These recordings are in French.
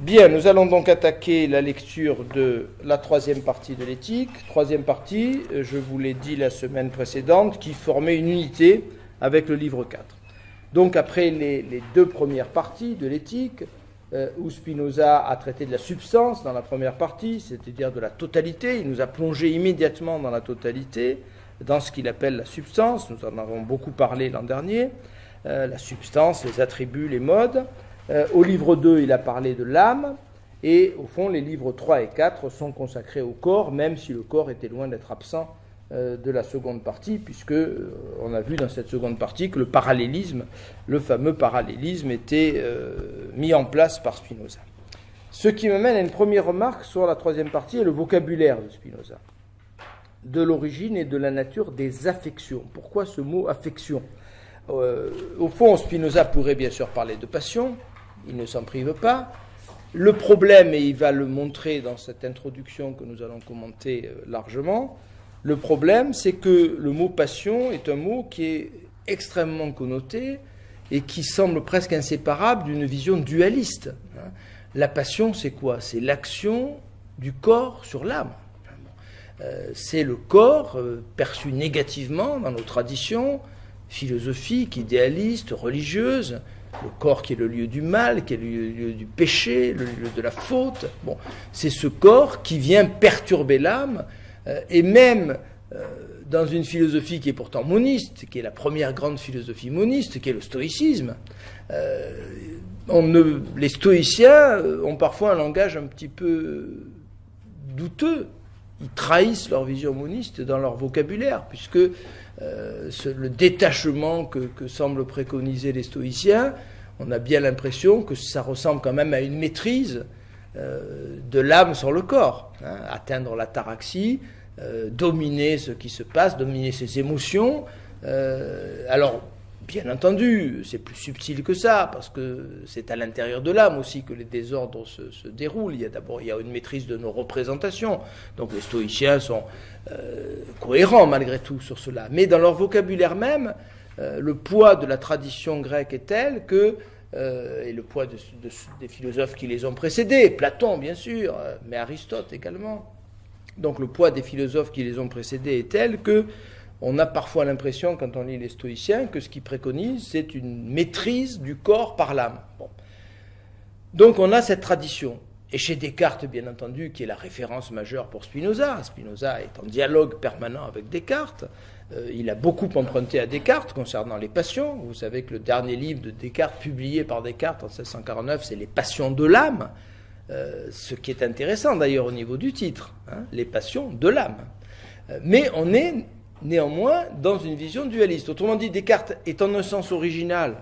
Bien, nous allons donc attaquer la lecture de la troisième partie de l'éthique. Troisième partie, je vous l'ai dit la semaine précédente, qui formait une unité avec le livre 4. Donc après les deux premières parties de l'éthique, où Spinoza a traité de la substance dans la première partie, c'est-à-dire de la totalité, il nous a plongé immédiatement dans la totalité, dans ce qu'il appelle la substance, nous en avons beaucoup parlé l'an dernier, la substance, les attributs, les modes. Au livre 2, il a parlé de l'âme, et au fond, les livres 3 et 4 sont consacrés au corps, même si le corps était loin d'être absent de la seconde partie, puisque on a vu dans cette seconde partie que le parallélisme, le fameux parallélisme, était mis en place par Spinoza. Ce qui me mène à une première remarque sur la troisième partie et le vocabulaire de Spinoza, de l'origine et de la nature des affections. Pourquoi ce mot affection ? Au fond, Spinoza pourrait bien sûr parler de passion, il ne s'en prive pas. Le problème, et il va le montrer dans cette introduction que nous allons commenter largement, le problème, c'est que le mot passion est un mot qui est extrêmement connoté et qui semble presque inséparable d'une vision dualiste. La passion, c'est quoi ? C'est l'action du corps sur l'âme. C'est le corps perçu négativement dans nos traditions philosophiques, idéalistes, religieuses, le corps qui est le lieu du mal, qui est le lieu du péché, le lieu de la faute. Bon, c'est ce corps qui vient perturber l'âme, et même dans une philosophie qui est pourtant moniste, qui est la première grande philosophie moniste, qui est le stoïcisme, les stoïciens ont parfois un langage un petit peu douteux. Ils trahissent leur vision moniste dans leur vocabulaire, puisque le détachement que semblent préconiser les stoïciens, on a bien l'impression que ça ressemble quand même à une maîtrise de l'âme sur le corps, atteindre l'ataraxie, dominer ce qui se passe, dominer ses émotions. Alors, bien entendu, c'est plus subtil que ça, parce que c'est à l'intérieur de l'âme aussi que les désordres se déroulent. Il y a une maîtrise de nos représentations. Donc les stoïciens sont cohérents malgré tout sur cela. Mais dans leur vocabulaire même, le poids de la tradition grecque est tel que, et le poids des philosophes qui les ont précédés, Platon bien sûr, mais Aristote également, donc le poids des philosophes qui les ont précédés est tel que on a parfois l'impression, quand on lit les stoïciens, que ce qu'ils préconisent, c'est une maîtrise du corps par l'âme. Bon. Donc on a cette tradition. Et chez Descartes, bien entendu, qui est la référence majeure pour Spinoza. Spinoza est en dialogue permanent avec Descartes. Il a beaucoup emprunté à Descartes concernant les passions. Vous savez que le dernier livre de Descartes, publié par Descartes en 1649, c'est Les passions de l'âme. Ce qui est intéressant d'ailleurs au niveau du titre, Les passions de l'âme. Mais on est néanmoins dans une vision dualiste. Autrement dit, Descartes est en un sens original,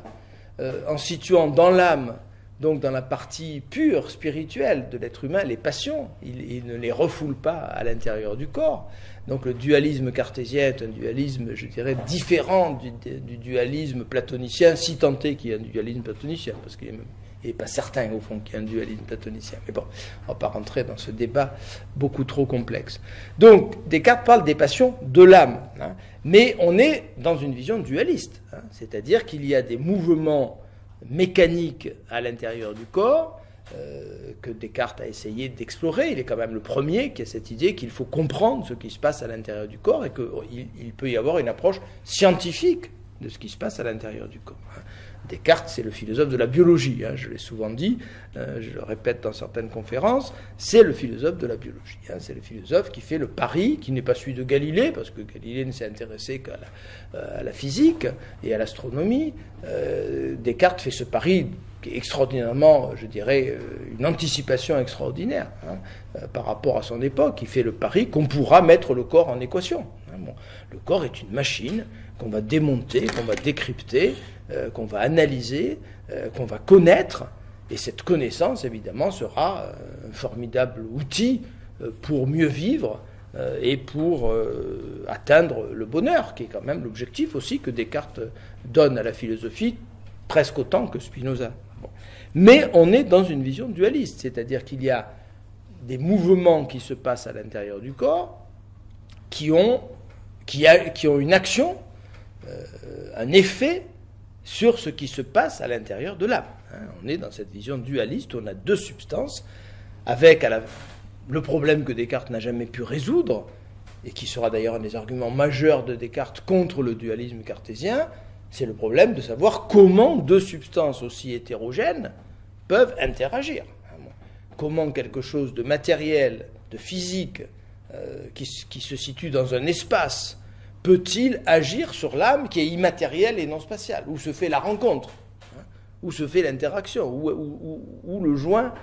en situant dans l'âme, donc dans la partie pure, spirituelle de l'être humain, les passions. Il ne les refoule pas à l'intérieur du corps. Donc le dualisme cartésien est un dualisme, je dirais, différent du dualisme platonicien, si tant est qu'il y a un dualisme platonicien, parce qu'il n'est pas certain, au fond, qu'il y ait un dualisme platonicien. Mais bon, on ne va pas rentrer dans ce débat beaucoup trop complexe. Donc, Descartes parle des passions de l'âme. Mais on est dans une vision dualiste. C'est-à-dire qu'il y a des mouvements mécaniques à l'intérieur du corps que Descartes a essayé d'explorer. Il est quand même le premier qui a cette idée qu'il faut comprendre ce qui se passe à l'intérieur du corps et qu'il peut y avoir une approche scientifique de ce qui se passe à l'intérieur du corps. Descartes, c'est le philosophe de la biologie, je l'ai souvent dit, je le répète dans certaines conférences, c'est le philosophe de la biologie. C'est le philosophe qui fait le pari, qui n'est pas celui de Galilée, parce que Galilée ne s'est intéressé qu'à la physique et à l'astronomie. Descartes fait ce pari qui est extraordinairement, je dirais, une anticipation extraordinaire par rapport à son époque. Il fait le pari qu'on pourra mettre le corps en équation. Le corps est une machine qu'on va démonter, qu'on va décrypter, qu'on va analyser, qu'on va connaître, et cette connaissance, évidemment, sera un formidable outil pour mieux vivre et pour atteindre le bonheur, qui est quand même l'objectif aussi que Descartes donne à la philosophie, presque autant que Spinoza. Bon. Mais on est dans une vision dualiste, c'est-à-dire qu'il y a des mouvements qui se passent à l'intérieur du corps qui ont une action, un effet sur ce qui se passe à l'intérieur de l'âme. On est dans cette vision dualiste où on a deux substances, avec le problème que Descartes n'a jamais pu résoudre, et qui sera d'ailleurs un des arguments majeurs de Descartes contre le dualisme cartésien, c'est le problème de savoir comment deux substances aussi hétérogènes peuvent interagir. Comment quelque chose de matériel, de physique, qui se situe dans un espace, peut-il agir sur l'âme qui est immatérielle et non spatiale? Où se fait la rencontre? Où se fait l'interaction? Où le joint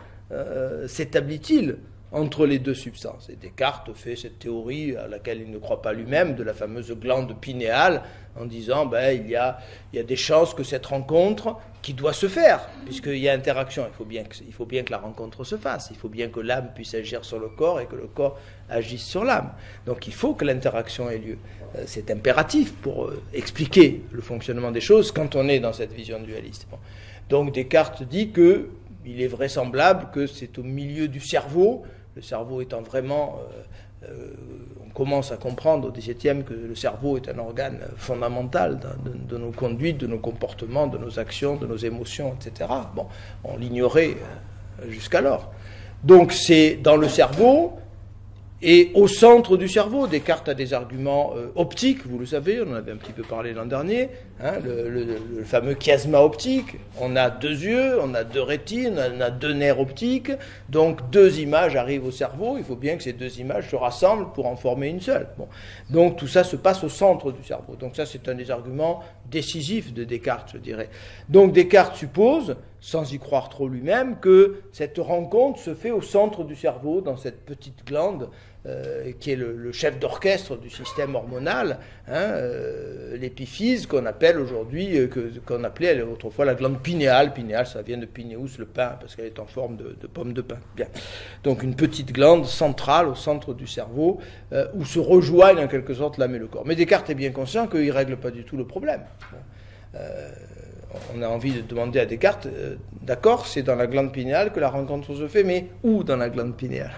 s'établit-il entre les deux substances? Et Descartes fait cette théorie à laquelle il ne croit pas lui-même, de la fameuse glande pinéale, en disant il y a des chances que cette rencontre qui doit se faire, puisqu'il y a interaction, il faut bien que la rencontre se fasse, il faut bien que l'âme puisse agir sur le corps et que le corps agisse sur l'âme. Donc il faut que l'interaction ait lieu. C'est impératif pour expliquer le fonctionnement des choses quand on est dans cette vision dualiste. Bon. Donc Descartes dit qu'il est vraisemblable que c'est au milieu du cerveau, le cerveau étant vraiment... on commence à comprendre au XVIIe que le cerveau est un organe fondamental de nos conduites, de nos comportements, de nos actions, de nos émotions, etc. Bon, on l'ignorait jusqu'alors. Donc c'est dans le cerveau et au centre du cerveau. Descartes a des arguments optiques, vous le savez, on en avait un petit peu parlé l'an dernier, le fameux chiasma optique. On a deux yeux, on a deux rétines, on a deux nerfs optiques, donc deux images arrivent au cerveau, il faut bien que ces deux images se rassemblent pour en former une seule. Bon. Donc tout ça se passe au centre du cerveau. Donc ça c'est un des arguments décisifs de Descartes, je dirais. Donc Descartes suppose, sans y croire trop lui-même, que cette rencontre se fait au centre du cerveau, dans cette petite glande, qui est le chef d'orchestre du système hormonal, l'épiphyse qu'on appelle aujourd'hui, qu'on appelait autrefois la glande pinéale. Pinéale, ça vient de pineus, le pain, parce qu'elle est en forme de pomme de pain. Bien. Donc une petite glande centrale au centre du cerveau, où se rejoignent en quelque sorte l'âme et le corps. Mais Descartes est bien conscient qu'il ne règle pas du tout le problème. On a envie de demander à Descartes, d'accord, c'est dans la glande pinéale que la rencontre se fait, mais où dans la glande pinéale?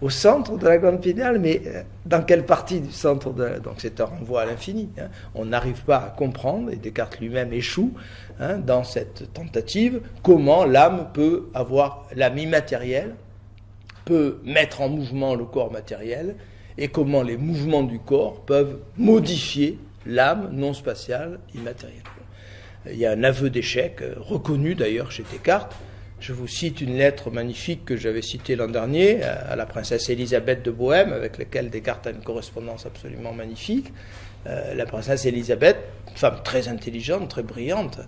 Au centre de la glande pinéale, mais dans quelle partie du centre Donc c'est un renvoi à l'infini. On n'arrive pas à comprendre, et Descartes lui-même échoue dans cette tentative, comment l'âme peut avoir, l'âme immatérielle, peut mettre en mouvement le corps matériel, et comment les mouvements du corps peuvent modifier l'âme non spatiale immatérielle. Il y a un aveu d'échec, reconnu d'ailleurs chez Descartes. Je vous cite une lettre magnifique que j'avais citée l'an dernier à la princesse Élisabeth de Bohême, avec laquelle Descartes a une correspondance absolument magnifique. La princesse Élisabeth, une femme très intelligente, très brillante,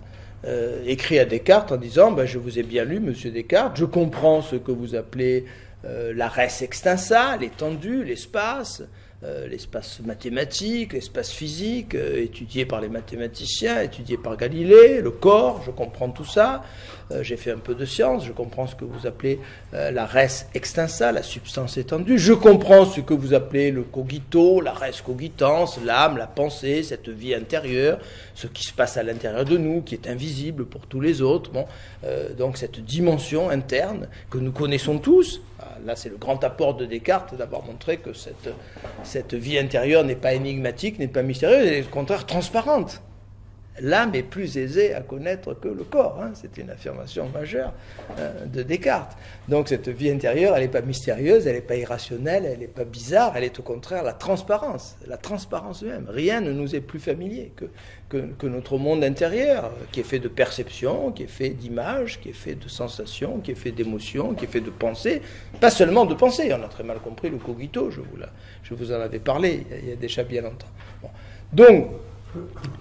écrit à Descartes en disant « Je vous ai bien lu, monsieur Descartes, je comprends ce que vous appelez la res extensa, l'étendue, l'espace mathématique, l'espace physique, étudié par les mathématiciens, étudié par Galilée, le corps, je comprends tout ça, j'ai fait un peu de science, je comprends ce que vous appelez la res extensa, la substance étendue, je comprends ce que vous appelez le cogito, la res cogitans, l'âme, la pensée, cette vie intérieure, ce qui se passe à l'intérieur de nous, qui est invisible pour tous les autres, donc cette dimension interne que nous connaissons tous. Là, c'est le grand apport de Descartes d'avoir montré que cette vie intérieure n'est pas énigmatique, n'est pas mystérieuse, elle est au contraire transparente. L'âme est plus aisée à connaître que le corps. C'est une affirmation majeure de Descartes. Donc cette vie intérieure, elle n'est pas mystérieuse, elle n'est pas irrationnelle, elle n'est pas bizarre, elle est au contraire la transparence même. Rien ne nous est plus familier que notre monde intérieur, qui est fait de perceptions, qui est fait d'images, qui est fait de sensations, qui est fait d'émotions, qui est fait de pensées. Pas seulement de pensées, on a très mal compris le cogito, je vous en avais parlé il y a déjà bien longtemps. Bon. Donc,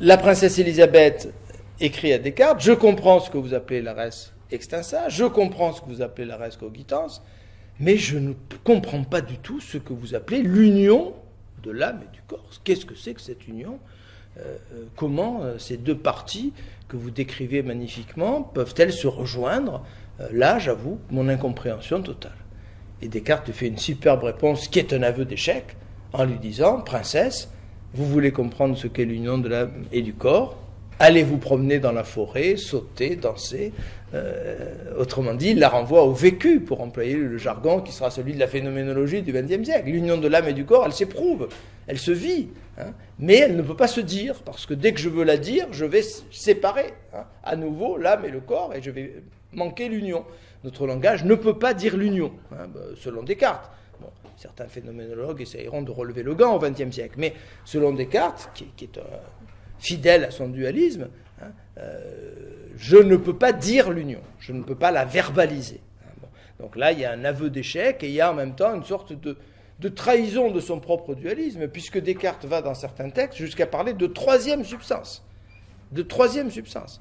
la princesse Élisabeth écrit à Descartes, je comprends ce que vous appelez la res extensa, je comprends ce que vous appelez la res cogitans, mais je ne comprends pas du tout ce que vous appelez l'union de l'âme et du corps. Qu'est-ce que c'est que cette union? Comment ces deux parties que vous décrivez magnifiquement peuvent-elles se rejoindre? Là, j'avoue, mon incompréhension totale. Et Descartes lui fait une superbe réponse qui est un aveu d'échec, en lui disant, princesse, vous voulez comprendre ce qu'est l'union de l'âme et du corps? allez vous promener dans la forêt, sauter, danser. Autrement dit, il la renvoie au vécu, pour employer le jargon qui sera celui de la phénoménologie du XXe siècle. L'union de l'âme et du corps, elle s'éprouve, elle se vit, hein, mais elle ne peut pas se dire, parce que dès que je veux la dire, je vais séparer à nouveau l'âme et le corps, et je vais manquer l'union. Notre langage ne peut pas dire l'union, selon Descartes. Bon, certains phénoménologues essayeront de relever le gant au XXe siècle, mais selon Descartes, qui est fidèle à son dualisme, je ne peux pas dire l'union, je ne peux pas la verbaliser. Bon. Donc là, il y a un aveu d'échec et il y a en même temps une sorte de trahison de son propre dualisme, puisque Descartes va dans certains textes jusqu'à parler de troisième substance. De troisième substance.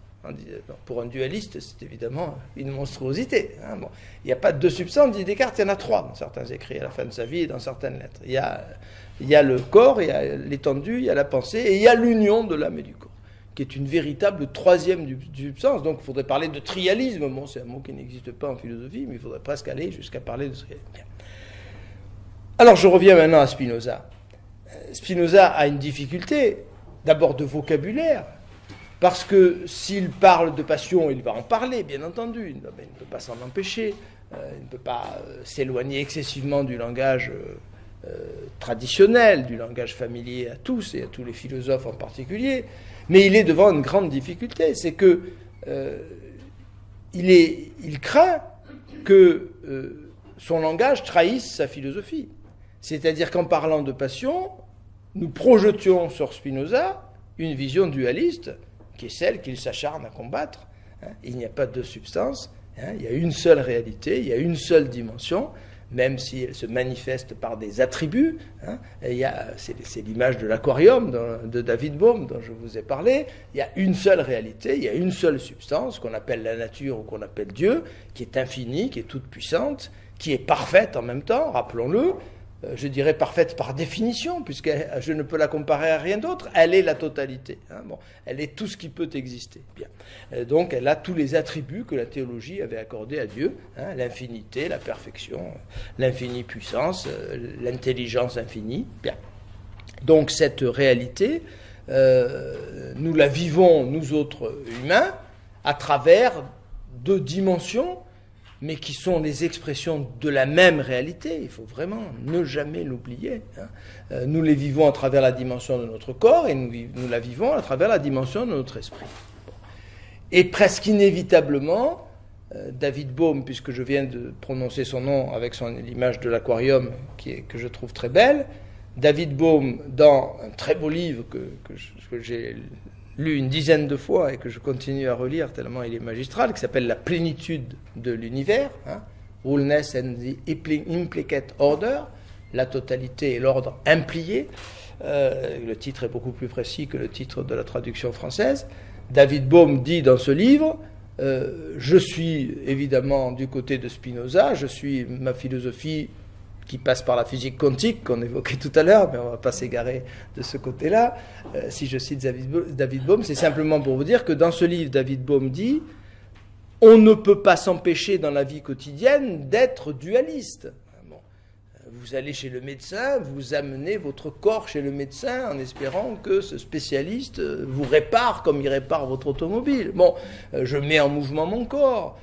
Pour un dualiste, c'est évidemment une monstruosité. Hein. Bon. Il n'y a pas de deux substances, dit Descartes, il y en a trois dans certains écrits à la fin de sa vie et dans certaines lettres. Il y a le corps, il y a l'étendue, il y a la pensée, et il y a l'union de l'âme et du corps, qui est une véritable troisième substance. Donc il faudrait parler de trialisme. Bon, c'est un mot qui n'existe pas en philosophie, mais il faudrait presque aller jusqu'à parler de trialisme. Bien. Alors je reviens maintenant à Spinoza. Spinoza a une difficulté, d'abord de vocabulaire, parce que s'il parle de passion, il va en parler, bien entendu. Il ne peut pas s'en empêcher. Il ne peut pas s'éloigner excessivement du langage traditionnel, du langage familier à tous et à tous les philosophes en particulier. Mais il est devant une grande difficulté, c'est que il craint que son langage trahisse sa philosophie. C'est-à-dire qu'en parlant de passion, nous projetions sur Spinoza une vision dualiste, qui est celle qu'il s'acharne à combattre. Il n'y a pas de substance, il y a une seule réalité, il y a une seule dimension, même si elle se manifeste par des attributs. C'est l'image de l'aquarium de David Bohm dont je vous ai parlé. Il y a une seule réalité, il y a une seule substance qu'on appelle la nature ou qu'on appelle Dieu, qui est infinie, qui est toute puissante, qui est parfaite en même temps, rappelons-le. Je dirais parfaite par définition, puisque je ne peux la comparer à rien d'autre. Elle est la totalité. Bon, elle est tout ce qui peut exister. Bien. Donc, elle a tous les attributs que la théologie avait accordés à Dieu, l'infinité, la perfection, l'infinie puissance, l'intelligence infinie. Bien. Donc, cette réalité, nous la vivons, nous autres humains, à travers deux dimensions, mais qui sont les expressions de la même réalité. Il faut vraiment ne jamais l'oublier. Nous les vivons à travers la dimension de notre corps et nous la vivons à travers la dimension de notre esprit. Et presque inévitablement, David Bohm, puisque je viens de prononcer son nom avec l'image de l'aquarium que je trouve très belle, David Bohm, dans un très beau livre que j'ai lu une dizaine de fois et que je continue à relire tellement il est magistral, qui s'appelle La plénitude de l'univers, Wholeness and the Implicate Order, la totalité et l'ordre implié. Le titre est beaucoup plus précis que le titre de la traduction française. David Bohm dit dans ce livre, je suis évidemment du côté de Spinoza, ma philosophie qui passe par la physique quantique qu'on évoquait tout à l'heure, mais on ne va pas s'égarer de ce côté-là. Si je cite David Bohm, c'est simplement pour vous dire que dans ce livre, David Bohm dit « On ne peut pas s'empêcher dans la vie quotidienne d'être dualiste. » Bon. Vous allez chez le médecin, vous amenez votre corps chez le médecin en espérant que ce spécialiste vous répare comme il répare votre automobile. Bon, je mets en mouvement mon corps.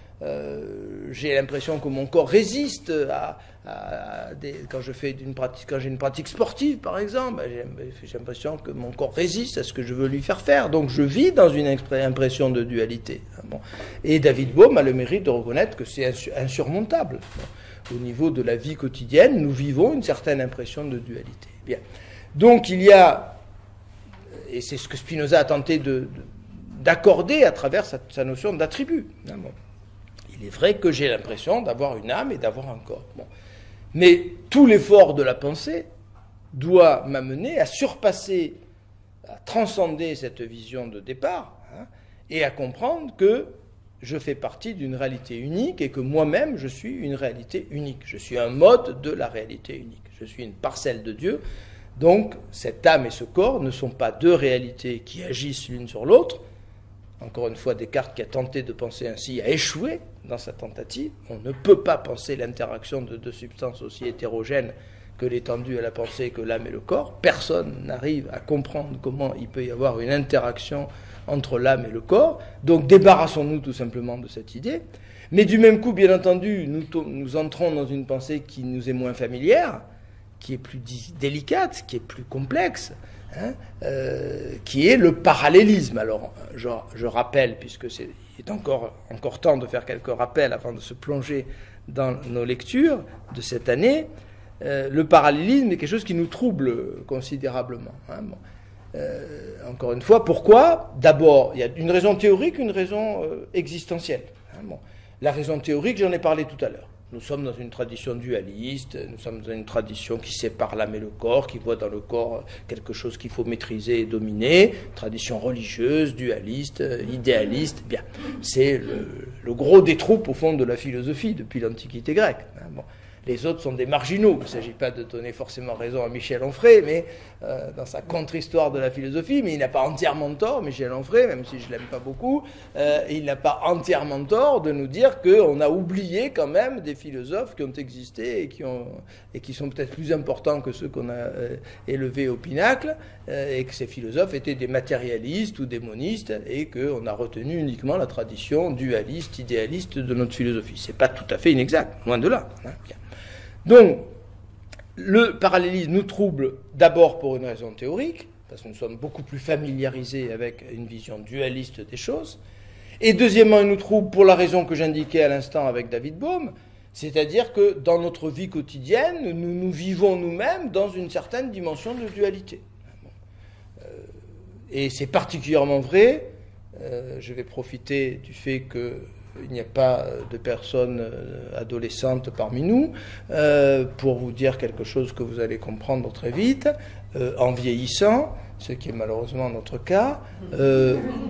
J'ai l'impression que mon corps résiste quand j'ai une pratique sportive par exemple, j'ai l'impression que mon corps résiste à ce que je veux lui faire faire, donc je vis dans une impression de dualité. Bon. Et David Bohm a le mérite de reconnaître que c'est insurmontable. Bon. Au niveau de la vie quotidienne, nous vivons une certaine impression de dualité. Bien. Donc il y a, et c'est ce que Spinoza a tenté d'accorder à travers sa notion d'attribut. Bon. Il est vrai que j'ai l'impression d'avoir une âme et d'avoir un corps. Bon. Mais tout l'effort de la pensée doit m'amener à surpasser, à transcender cette vision de départ, et à comprendre que je fais partie d'une réalité unique et que moi-même je suis une réalité unique. Je suis un mode de la réalité unique. Je suis une parcelle de Dieu. Donc cette âme et ce corps ne sont pas deux réalités qui agissent l'une sur l'autre. Encore une fois, Descartes, qui a tenté de penser ainsi, a échoué dans sa tentative. On ne peut pas penser l'interaction de deux substances aussi hétérogènes que l'étendue et la pensée, que l'âme et le corps. Personne n'arrive à comprendre comment il peut y avoir une interaction entre l'âme et le corps. Donc débarrassons-nous tout simplement de cette idée. Mais du même coup, bien entendu, nous entrons dans une pensée qui nous est moins familière, qui est plus délicate, qui est plus complexe, hein, qui est le parallélisme. Alors, je rappelle, puisque il est encore temps de faire quelques rappels avant de se plonger dans nos lectures de cette année, le parallélisme est quelque chose qui nous trouble considérablement. Hein, bon. Encore une fois, pourquoi? D'abord, il y a une raison théorique, une raison existentielle. Hein, bon. La raison théorique, j'en ai parlé tout à l'heure. Nous sommes dans une tradition dualiste, nous sommes dans une tradition qui sépare l'âme et le corps, qui voit dans le corps quelque chose qu'il faut maîtriser et dominer, tradition religieuse, dualiste, idéaliste. Bien, c'est le gros des troupes au fond de la philosophie depuis l'Antiquité grecque. Hein, bon. Les autres sont des marginaux. Il ne s'agit pas de donner forcément raison à Michel Onfray, mais dans sa contre-histoire de la philosophie, mais il n'a pas entièrement tort, Michel Onfray, même si je ne l'aime pas beaucoup, il n'a pas entièrement tort de nous dire qu'on a oublié quand même des philosophes qui ont existé et qui sont peut-être plus importants que ceux qu'on a élevés au pinacle, et que ces philosophes étaient des matérialistes ou des monistes, et qu'on a retenu uniquement la tradition dualiste, idéaliste de notre philosophie. Ce n'est pas tout à fait inexact, loin de là. Hein, bien. Donc, le parallélisme nous trouble d'abord pour une raison théorique, parce que nous sommes beaucoup plus familiarisés avec une vision dualiste des choses, et deuxièmement, il nous trouble pour la raison que j'indiquais à l'instant avec David Bohm, c'est-à-dire que dans notre vie quotidienne, nous vivons nous-mêmes dans une certaine dimension de dualité. Et c'est particulièrement vrai, je vais profiter du fait que il n'y a pas de personnes adolescentes parmi nous, pour vous dire quelque chose que vous allez comprendre très vite. En vieillissant, ce qui est malheureusement notre cas,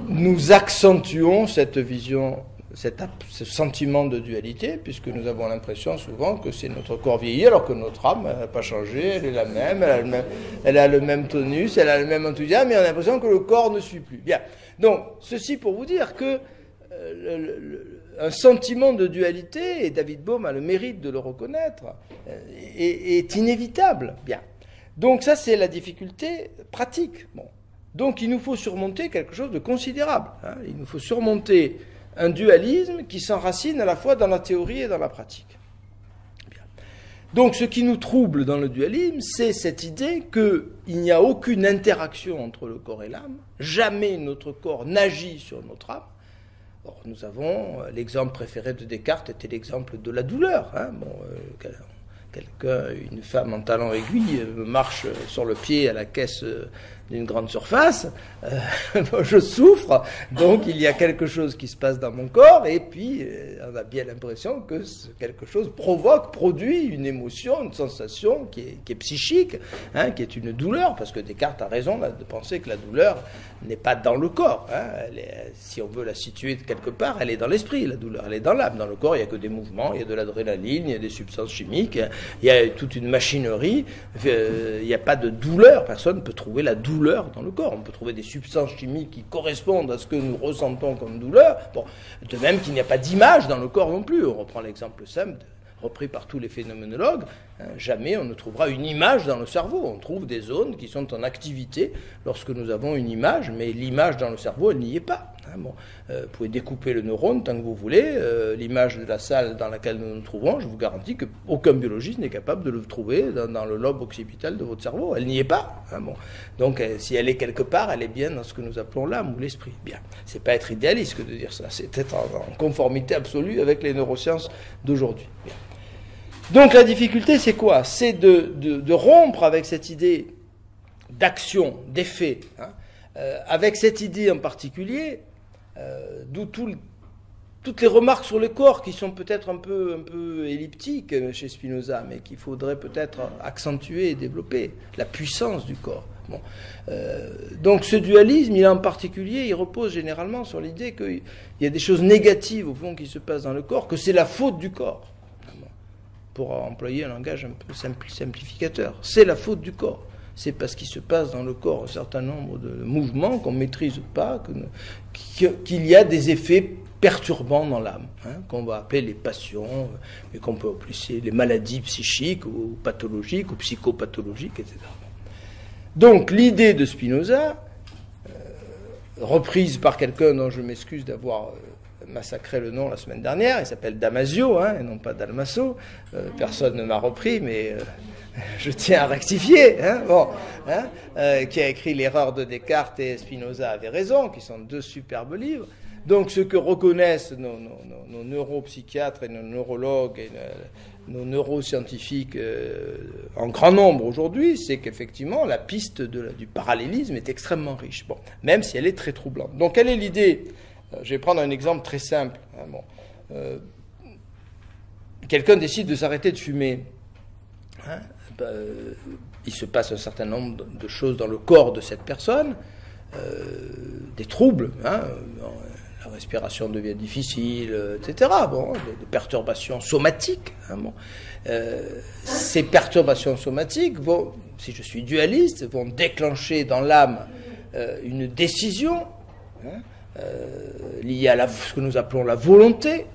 nous accentuons cette vision, ce sentiment de dualité, puisque nous avons l'impression souvent que c'est notre corps vieilli, alors que notre âme n'a pas changé, elle est la même, elle a le même tonus, elle a le même enthousiasme, mais on a l'impression que le corps ne suit plus. Bien. Donc, ceci pour vous dire que un sentiment de dualité, et David Bohm a le mérite de le reconnaître, est inévitable. Bien. Donc ça, c'est la difficulté pratique. Bon. Donc il nous faut surmonter quelque chose de considérable. Hein. Il nous faut surmonter un dualisme qui s'enracine à la fois dans la théorie et dans la pratique. Bien. Donc ce qui nous trouble dans le dualisme, c'est cette idée qu'il n'y a aucune interaction entre le corps et l'âme. Jamais notre corps n'agit sur notre âme. Or, nous avons, l'exemple préféré de Descartes était l'exemple de la douleur. Hein. Bon, une femme en talons aiguilles marche sur le pied à la caisse d'une grande surface, je souffre, donc il y a quelque chose qui se passe dans mon corps, et puis on a bien l'impression que quelque chose produit une émotion, une sensation qui est psychique, hein, qui est une douleur, parce que Descartes a raison là, de penser que la douleur n'est pas dans le corps. Hein, si on veut la situer quelque part, elle est dans l'esprit, la douleur, elle est dans l'âme. Dans le corps, il n'y a que des mouvements, il y a de l'adrénaline, il y a des substances chimiques, il y a toute une machinerie, il n'y a pas de douleur, personne ne peut trouver la douleur dans le corps. On peut trouver des substances chimiques qui correspondent à ce que nous ressentons comme douleur. Bon, de même qu'il n'y a pas d'image dans le corps non plus. On reprend l'exemple simple repris par tous les phénoménologues, hein, jamais on ne trouvera une image dans le cerveau. On trouve des zones qui sont en activité lorsque nous avons une image, mais l'image dans le cerveau, elle n'y est pas. Hein, bon, vous pouvez découper le neurone tant que vous voulez. L'image de la salle dans laquelle nous nous trouvons, je vous garantis qu'aucun biologiste n'est capable de le trouver dans le lobe occipital de votre cerveau. Elle n'y est pas. Hein, bon. Donc, si elle est quelque part, elle est bien dans ce que nous appelons l'âme ou l'esprit. Bien. C'est pas être idéaliste que de dire ça. C'est être en conformité absolue avec les neurosciences d'aujourd'hui. Bien. Donc la difficulté, c'est quoi? C'est de rompre avec cette idée d'action, d'effet, hein, avec cette idée en particulier, d'où toutes les remarques sur le corps qui sont peut-être un peu elliptiques chez Spinoza, mais qu'il faudrait peut-être accentuer et développer, la puissance du corps. Bon. Donc ce dualisme, il en particulier, il repose généralement sur l'idée qu'il y a des choses négatives au fond qui se passent dans le corps, que c'est la faute du corps. Pour employer un langage un peu simplificateur. C'est la faute du corps. C'est parce qu'il se passe dans le corps un certain nombre de mouvements qu'on ne maîtrise pas, qu'il y a des effets perturbants dans l'âme, qu'on va appeler les passions, mais qu'on peut appeler les maladies psychiques ou pathologiques ou psychopathologiques, etc. Donc l'idée de Spinoza, reprise par quelqu'un dont je m'excuse d'avoir massacré le nom la semaine dernière, il s'appelle Damasio, et non pas Dalmaso, personne ne m'a repris, mais je tiens à rectifier, qui a écrit L'erreur de Descartes et Spinoza avait raison, qui sont deux superbes livres. Donc ce que reconnaissent nos neuropsychiatres et nos neurologues et nos neuroscientifiques en grand nombre aujourd'hui, c'est qu'effectivement la piste du parallélisme est extrêmement riche, même si elle est très troublante. Donc quelle est l'idée? Je vais prendre un exemple très simple. Quelqu'un décide de s'arrêter de fumer. Il se passe un certain nombre de choses dans le corps de cette personne, des troubles, la respiration devient difficile, etc. Des perturbations somatiques. Ces perturbations somatiques vont, si je suis dualiste, vont déclencher dans l'âme une décision liée à ce que nous appelons la volonté,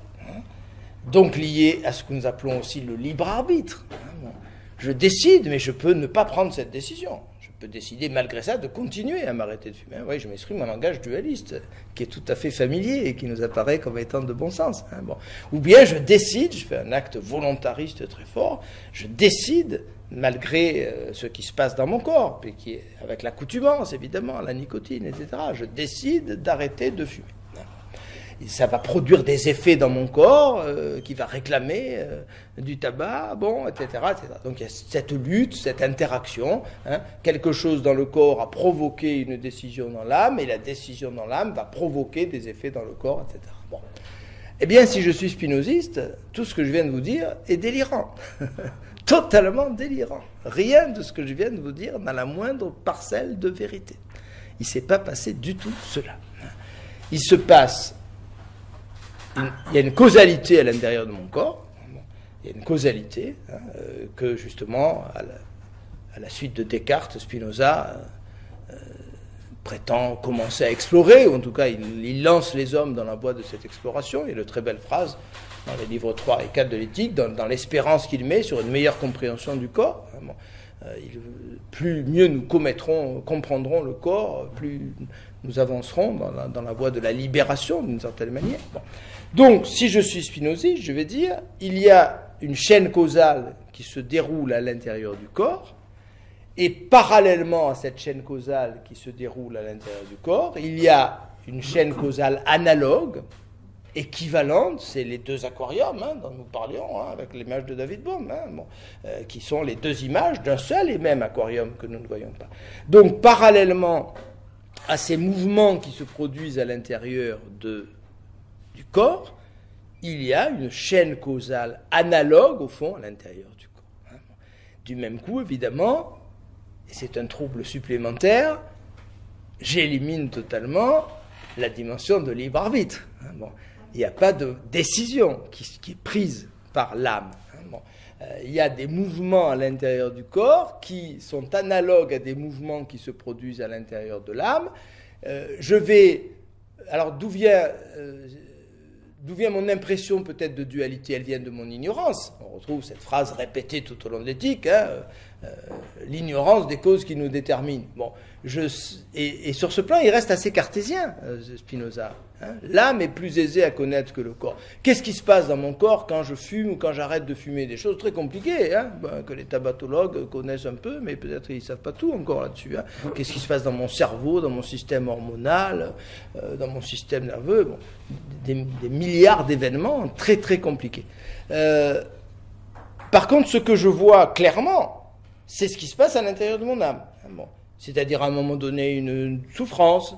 donc liée à ce que nous appelons aussi le libre arbitre. Je décide, mais je peux ne pas prendre cette décision. Je peux décider, malgré ça, de continuer à m'arrêter de fumer. Oui, je m'exprime en langage dualiste, qui est tout à fait familier et qui nous apparaît comme étant de bon sens. Ou bien je décide, je fais un acte volontariste très fort, je décide, malgré ce qui se passe dans mon corps, et qui est avec l'accoutumance, évidemment, la nicotine, etc., je décide d'arrêter de fumer. Et ça va produire des effets dans mon corps qui va réclamer du tabac, etc., etc. Donc il y a cette lutte, cette interaction. Quelque chose dans le corps a provoqué une décision dans l'âme, et la décision dans l'âme va provoquer des effets dans le corps, etc. Eh bien, si je suis spinoziste, tout ce que je viens de vous dire est délirant. Totalement délirant. Rien de ce que je viens de vous dire n'a la moindre parcelle de vérité. Il ne s'est pas passé du tout cela. Il se passe... Il y a une causalité à l'intérieur de mon corps, il y a une causalité que justement, à la suite de Descartes, Spinoza prétend commencer à explorer, ou en tout cas il lance les hommes dans la voie de cette exploration. Il y a de très belles phrases dans les livres 3 et 4 de l'éthique, dans l'espérance qu'il met sur une meilleure compréhension du corps. Mieux nous comprendrons le corps, plus nous avancerons dans la voie de la libération d'une certaine manière. Donc, si je suis spinoziste, je vais dire, il y a une chaîne causale qui se déroule à l'intérieur du corps, et parallèlement à cette chaîne causale qui se déroule à l'intérieur du corps, il y a une chaîne causale analogue, équivalente, c'est les deux aquariums dont nous parlions, avec l'image de David Bohm, qui sont les deux images d'un seul et même aquarium que nous ne voyons pas. Donc, parallèlement à ces mouvements qui se produisent à l'intérieur du corps, il y a une chaîne causale analogue, au fond, à l'intérieur du corps. Du même coup, évidemment, et c'est un trouble supplémentaire, j'élimine totalement la dimension de libre arbitre. Il n'y a pas de décision qui est prise par l'âme. Il y a des mouvements à l'intérieur du corps qui sont analogues à des mouvements qui se produisent à l'intérieur de l'âme. Alors, d'où vient mon impression peut-être de dualité? Elle vient de mon ignorance. On retrouve cette phrase répétée tout au long de l'éthique, l'ignorance des causes qui nous déterminent. Et sur ce plan, il reste assez cartésien, Spinoza. L'âme est plus aisée à connaître que le corps. Qu'est-ce qui se passe dans mon corps quand je fume ou quand j'arrête de fumer? Des choses très compliquées, que les tabatologues connaissent un peu, mais peut-être ils ne savent pas tout encore là-dessus. Qu'est-ce qui se passe dans mon cerveau, dans mon système hormonal, dans mon système nerveux? Des milliards d'événements très très compliqués. Par contre, ce que je vois clairement, c'est ce qui se passe à l'intérieur de mon âme. C'est-à-dire à un moment donné une souffrance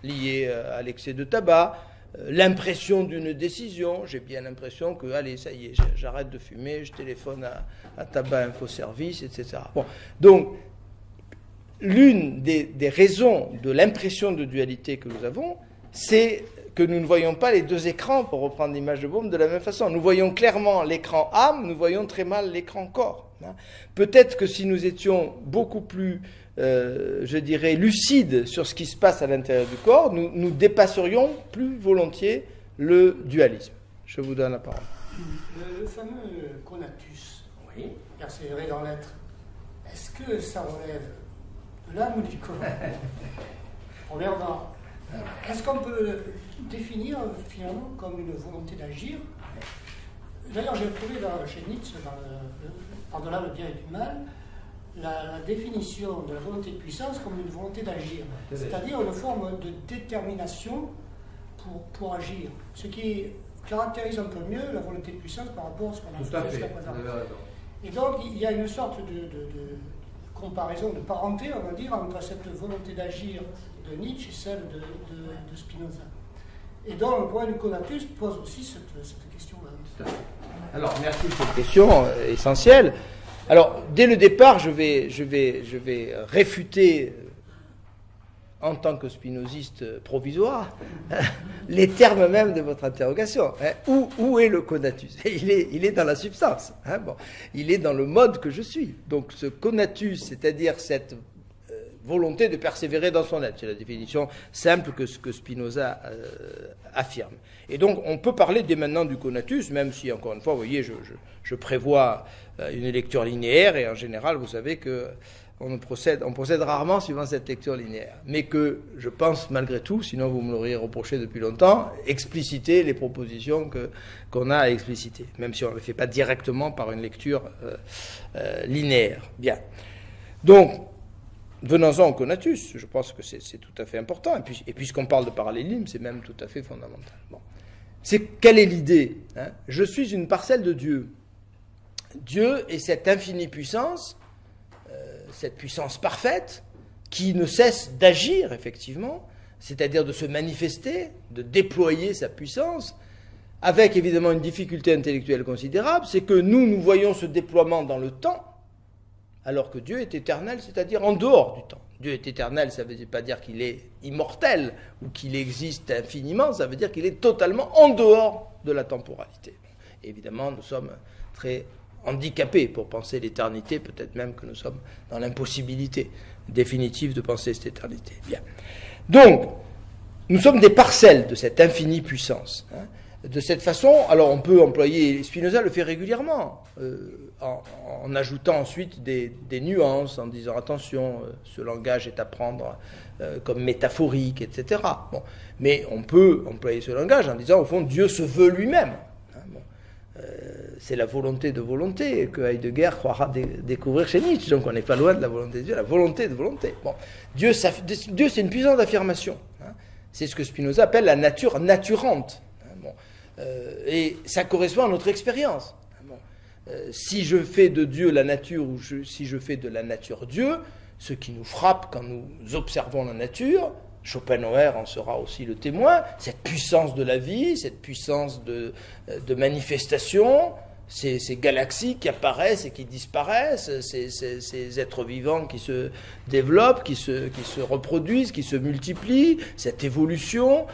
liée à l'excès de tabac, l'impression d'une décision. J'ai bien l'impression que, allez, ça y est, j'arrête de fumer, je téléphone à Tabac Info Service, etc. Donc, l'une des raisons de l'impression de dualité que nous avons, c'est que nous ne voyons pas les deux écrans, pour reprendre l'image de Bohm, de la même façon. Nous voyons clairement l'écran âme, nous voyons très mal l'écran corps. Peut-être que si nous étions beaucoup plus, je dirais, lucides sur ce qui se passe à l'intérieur du corps, nous dépasserions plus volontiers le dualisme. Je vous donne la parole. Le fameux conatus, oui, persévérer dans l'être, est-ce que ça relève de l'âme ou du corps? Premièrement, est-ce qu'on peut définir finalement comme une volonté d'agir? D'ailleurs, j'ai trouvé chez Nietzsche, par-delà le bien et du mal, la définition de la volonté de puissance comme une volonté d'agir, c'est-à-dire une forme de détermination pour agir, ce qui caractérise un peu mieux la volonté de puissance par rapport à ce qu'on a fait jusqu'à présent. Et donc, il y a une sorte de comparaison, de parenté, on va dire, entre cette volonté d'agir de Nietzsche et celle de Spinoza. Et donc, le point du conatus pose aussi cette question-là. Alors, merci de cette question essentielle. Alors, dès le départ, je vais réfuter, en tant que spinoziste provisoire, les termes même de votre interrogation. Où est le conatus? Il est dans la substance. Bon. Il est dans le mode que je suis. Donc, ce conatus, c'est-à-dire cette volonté de persévérer dans son être. C'est la définition simple que Spinoza affirme. Et donc, on peut parler dès maintenant du conatus, même si, encore une fois, vous voyez, je prévois une lecture linéaire, et en général, vous savez que on procède rarement suivant cette lecture linéaire. Mais que je pense, malgré tout, sinon vous me l'auriez reproché depuis longtemps, expliciter les propositions qu'on a à expliciter, même si on ne le fait pas directement par une lecture linéaire. Bien. Donc, venons-en au conatus, je pense que c'est tout à fait important, et puisqu'on parle de parallélisme, c'est même tout à fait fondamental. Bon. Quelle est l'idée? Je suis une parcelle de Dieu. Dieu est cette infinie puissance, cette puissance parfaite, qui ne cesse d'agir, effectivement, c'est-à-dire de se manifester, de déployer sa puissance, avec évidemment une difficulté intellectuelle considérable, c'est que nous voyons ce déploiement dans le temps, alors que Dieu est éternel, c'est-à-dire en dehors du temps. Dieu est éternel, ça ne veut pas dire qu'il est immortel ou qu'il existe infiniment, ça veut dire qu'il est totalement en dehors de la temporalité. Et évidemment, nous sommes très handicapés pour penser l'éternité, peut-être même que nous sommes dans l'impossibilité définitive de penser cette éternité. Bien. Donc, nous sommes des parcelles de cette infinie puissance. De cette façon, alors on peut employer, Spinoza le fait régulièrement, en ajoutant ensuite des nuances, en disant attention, ce langage est à prendre comme métaphorique, etc. Bon. Mais on peut employer ce langage en disant, au fond, Dieu se veut lui-même. C'est la volonté de volonté que Heidegger croira découvrir chez Nietzsche. Donc on n'est pas loin de la volonté de Dieu, la volonté de volonté. Bon. Dieu c'est une puissance d'affirmation. C'est ce que Spinoza appelle la nature naturante. Et ça correspond à notre expérience. Si je fais de Dieu la nature, ou si je fais de la nature Dieu, ce qui nous frappe quand nous observons la nature, Schopenhauer en sera aussi le témoin, cette puissance de la vie, cette puissance de manifestation, ces galaxies qui apparaissent et qui disparaissent, ces êtres vivants qui se développent, qui se reproduisent, qui se multiplient, cette évolution,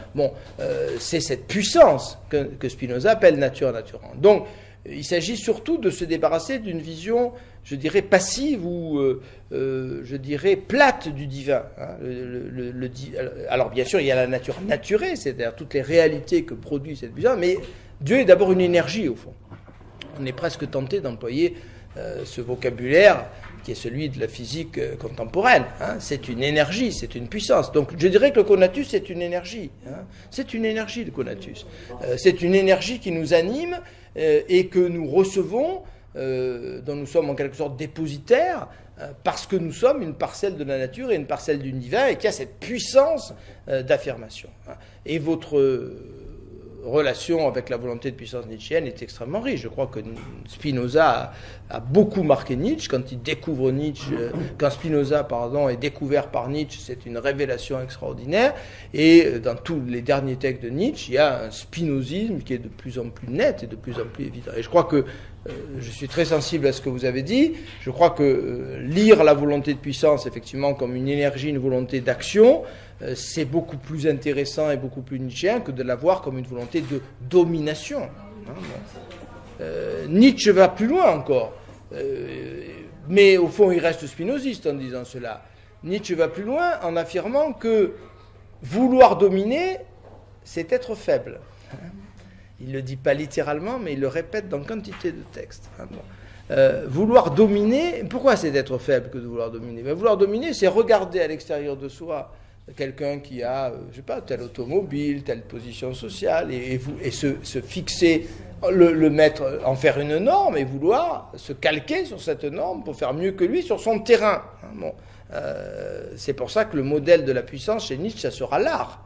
c'est cette puissance que Spinoza appelle nature naturante. Donc, il s'agit surtout de se débarrasser d'une vision, je dirais, passive ou, je dirais, plate du divin. Alors, bien sûr, il y a la nature naturée, c'est-à-dire toutes les réalités que produit cette puissance, mais Dieu est d'abord une énergie, au fond. On est presque tenté d'employer ce vocabulaire qui est celui de la physique contemporaine. C'est une énergie, c'est une puissance. Donc je dirais que le conatus, c'est une énergie. C'est une énergie, le conatus. C'est une énergie qui nous anime et que nous recevons, dont nous sommes en quelque sorte dépositaires, parce que nous sommes une parcelle de la nature et une parcelle du divin, et qui a cette puissance d'affirmation. Et votre relation avec la volonté de puissance nietzschéenne est extrêmement riche. Je crois que Spinoza a beaucoup marqué Nietzsche. Quand il découvre Nietzsche, quand Spinoza, est découvert par Nietzsche, c'est une révélation extraordinaire. Et dans tous les derniers textes de Nietzsche, il y a un spinozisme qui est de plus en plus net et de plus en plus évident. Et je crois que je suis très sensible à ce que vous avez dit. Je crois que lire la volonté de puissance, effectivement, comme une énergie, une volonté d'action, c'est beaucoup plus intéressant et beaucoup plus nietzschéen que de la voir comme une volonté de domination. Nietzsche va plus loin encore. Mais au fond, il reste spinoziste en disant cela. Nietzsche va plus loin en affirmant que vouloir dominer, c'est être faible. Il ne le dit pas littéralement, mais il le répète dans quantité de textes. Vouloir dominer, pourquoi c'est d'être faible que de vouloir dominer? Vouloir dominer, c'est regarder à l'extérieur de soi quelqu'un qui a, je sais pas, telle automobile, telle position sociale, et se fixer, le mettre, en faire une norme, et vouloir se calquer sur cette norme pour faire mieux que lui sur son terrain. C'est pour ça que le modèle de la puissance chez Nietzsche, ça sera l'art.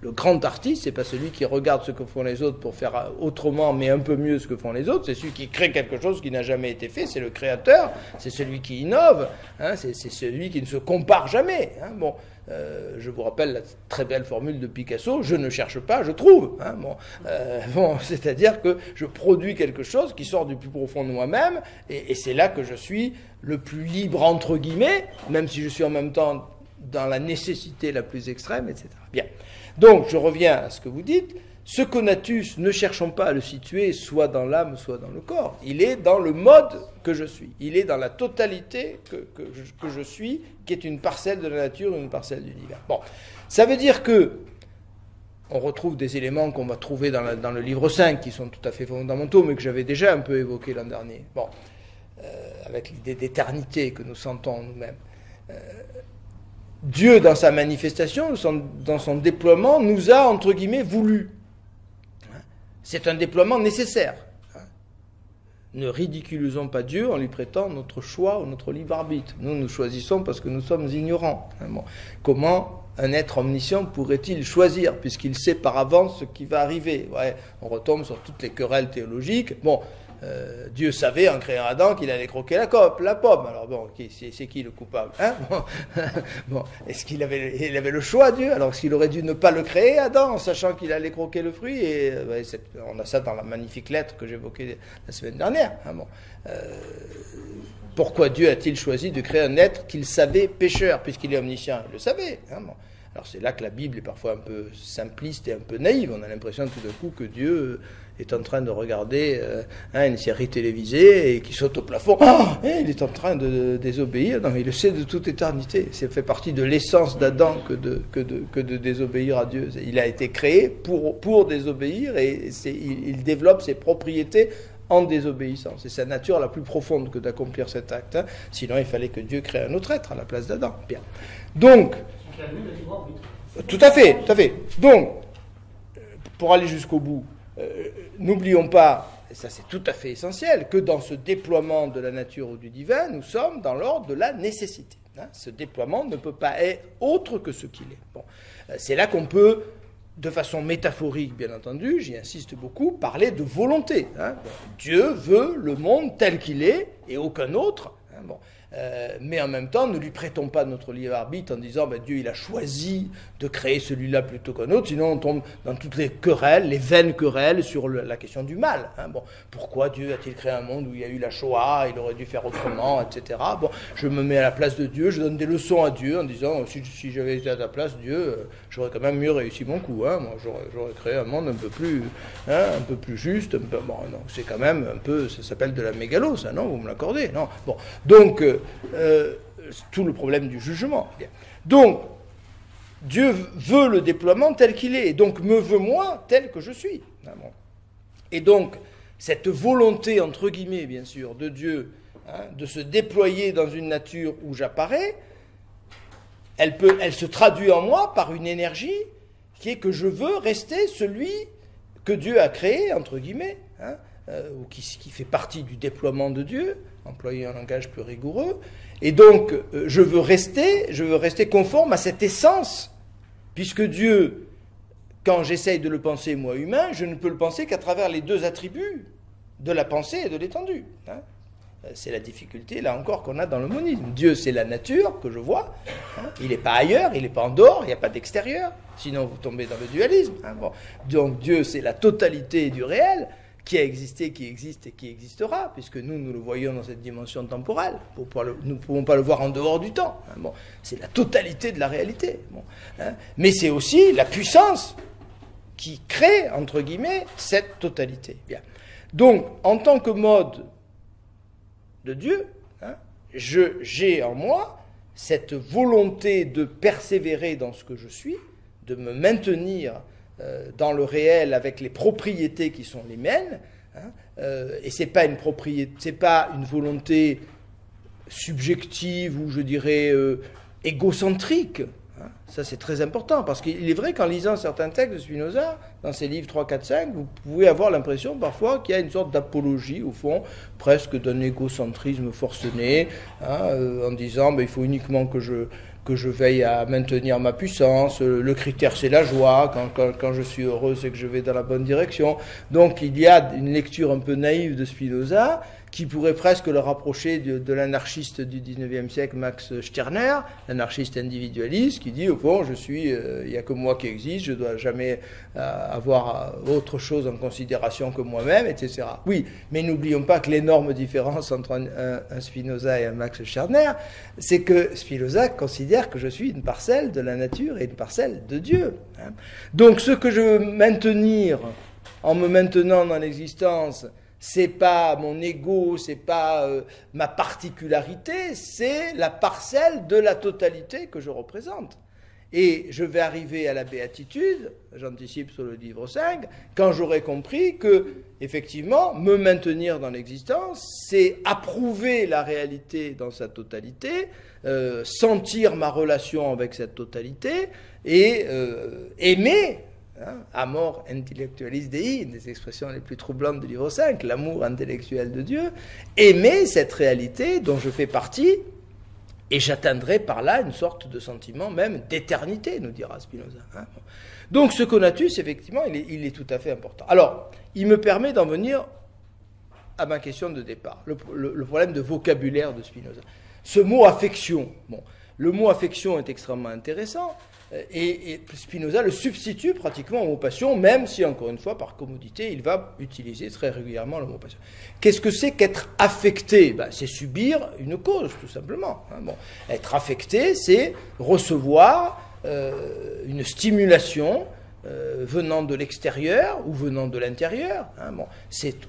Le grand artiste, c'est pas celui qui regarde ce que font les autres pour faire autrement, mais un peu mieux ce que font les autres. C'est celui qui crée quelque chose qui n'a jamais été fait. C'est le créateur. C'est celui qui innove. C'est celui qui ne se compare jamais. Je vous rappelle la très belle formule de Picasso, je ne cherche pas, je trouve. C'est-à-dire que je produis quelque chose qui sort du plus profond de moi-même, et c'est là que je suis le plus libre, entre guillemets, même si je suis en même temps dans la nécessité la plus extrême, etc. Bien. Donc, je reviens à ce que vous dites. Ce conatus, ne cherchons pas à le situer soit dans l'âme, soit dans le corps. Il est dans le mode que je suis. Il est dans la totalité que je suis, qui est une parcelle de la nature, une parcelle du divin. Ça veut dire que on retrouve des éléments qu'on va trouver dans le livre 5, qui sont tout à fait fondamentaux, mais que j'avais déjà un peu évoqués l'an dernier. Avec l'idée d'éternité que nous sentons nous-mêmes. Dieu, dans sa manifestation, dans son déploiement, nous a, entre guillemets, voulu. C'est un déploiement nécessaire. Ne ridiculisons pas Dieu en lui prêtant notre choix ou notre libre arbitre. Nous choisissons parce que nous sommes ignorants. Comment un être omniscient pourrait-il choisir, puisqu'il sait par avance ce qui va arriver? On retombe sur toutes les querelles théologiques. Dieu savait, en créant Adam, qu'il allait croquer la pomme. Alors c'est qui le coupable? Est-ce qu'il avait le choix, Dieu? Alors est-ce qu'il aurait dû ne pas le créer, Adam, en sachant qu'il allait croquer le fruit? Et on a ça dans la magnifique lettre que j'évoquais la semaine dernière. Pourquoi Dieu a-t-il choisi de créer un être qu'il savait pécheur, puisqu'il est omniscient? Il le savait. Alors c'est là que la Bible est parfois un peu simpliste et un peu naïve. On a l'impression tout d'un coup que Dieu est en train de regarder une série télévisée et qui saute au plafond. Il est en train de désobéir. Non, il le sait de toute éternité. Ça fait partie de l'essence d'Adam que de désobéir à Dieu. Il a été créé pour désobéir, et il développe ses propriétés en désobéissant. C'est sa nature la plus profonde que d'accomplir cet acte. Sinon, il fallait que Dieu crée un autre être à la place d'Adam. Bien. Donc, tout à fait. Donc, pour aller jusqu'au bout, n'oublions pas, et ça c'est tout à fait essentiel, que dans ce déploiement de la nature ou du divin, nous sommes dans l'ordre de la nécessité. Ce déploiement ne peut pas être autre que ce qu'il est. C'est là qu'on peut, de façon métaphorique bien entendu, j'y insiste beaucoup, parler de volonté. Dieu veut le monde tel qu'il est et aucun autre. Mais en même temps, ne lui prêtons pas notre libre arbitre en disant Dieu il a choisi de créer celui-là plutôt qu'un autre, sinon on tombe dans toutes les querelles, les vaines querelles sur la question du mal. Pourquoi Dieu a-t-il créé un monde où il y a eu la Shoah, il aurait dû faire autrement, etc. Je me mets à la place de Dieu, je donne des leçons à Dieu en disant si j'avais été à ta place, Dieu, j'aurais quand même mieux réussi mon coup. Moi, j'aurais créé un monde un peu plus juste. Non, c'est quand même un peu, ça s'appelle de la mégalo, ça, non? Vous me l'accordez, non? Donc tout le problème du jugement. Donc, Dieu veut le déploiement tel qu'il est, et donc me veut moi tel que je suis. Et donc, cette volonté, entre guillemets, bien sûr, de Dieu, de se déployer dans une nature où j'apparais, elle se traduit en moi par une énergie qui est que je veux rester celui que Dieu a créé, entre guillemets, ou qui fait partie du déploiement de Dieu, employer un langage plus rigoureux, et donc je veux rester conforme à cette essence, puisque Dieu, quand j'essaye de le penser moi humain, je ne peux le penser qu'à travers les deux attributs de la pensée et de l'étendue. C'est la difficulté, là encore, qu'on a dans le monisme. Dieu, c'est la nature que je vois, il n'est pas ailleurs, il n'est pas en dehors, il n'y a pas d'extérieur, sinon vous tombez dans le dualisme. Donc Dieu, c'est la totalité du réel, qui a existé, qui existe et qui existera, puisque nous le voyons dans cette dimension temporelle. Nous ne pouvons pas le voir en dehors du temps. C'est la totalité de la réalité. Mais c'est aussi la puissance qui crée, entre guillemets, cette totalité. Bien. Donc, en tant que mode de Dieu, j'ai en moi cette volonté de persévérer dans ce que je suis, de me maintenir dans le réel avec les propriétés qui sont les miennes, hein, et c'est pas une propriété, c'est pas une volonté subjective ou je dirais égocentrique. Ça, c'est très important, parce qu'il est vrai qu'en lisant certains textes de Spinoza, dans ses livres 3, 4, 5, vous pouvez avoir l'impression parfois qu'il y a une sorte d'apologie, au fond, presque d'un égocentrisme forcené, hein, en disant il faut uniquement que je veille à maintenir ma puissance, le critère c'est la joie, quand je suis heureux c'est que je vais dans la bonne direction. Donc il y a une lecture un peu naïve de Spinoza, qui pourrait presque le rapprocher de l'anarchiste du 19e siècle, Max Stirner, l'anarchiste individualiste, qui dit, au fond, il n'y a que moi qui existe, je ne dois jamais avoir autre chose en considération que moi-même, etc. Oui, mais n'oublions pas que l'énorme différence entre un Spinoza et un Max Stirner, c'est que Spinoza considère que je suis une parcelle de la nature et une parcelle de Dieu. Hein. Donc ce que je veux maintenir en me maintenant dans l'existence, c'est pas mon ego, c'est pas ma particularité, c'est la parcelle de la totalité que je représente. Et je vais arriver à la béatitude, j'anticipe sur le livre 5, quand j'aurai compris que, effectivement, me maintenir dans l'existence, c'est approuver la réalité dans sa totalité, sentir ma relation avec cette totalité et aimer. Amor intellectualis Dei, une des expressions les plus troublantes du livre 5, l'amour intellectuel de Dieu, aimer cette réalité dont je fais partie, et j'atteindrai par là une sorte de sentiment même d'éternité, nous dira Spinoza. Donc ce conatus, effectivement, il est tout à fait important. Alors, il me permet d'en venir à ma question de départ, le problème de vocabulaire de Spinoza. Ce mot affection, le mot affection est extrêmement intéressant, et Spinoza le substitue pratiquement au mot passion, même si, encore une fois, par commodité, il va utiliser très régulièrement le mot passion. Qu'est-ce que c'est qu'être affecté ? C'est subir une cause, tout simplement. Être affecté, c'est recevoir une stimulation venant de l'extérieur ou venant de l'intérieur.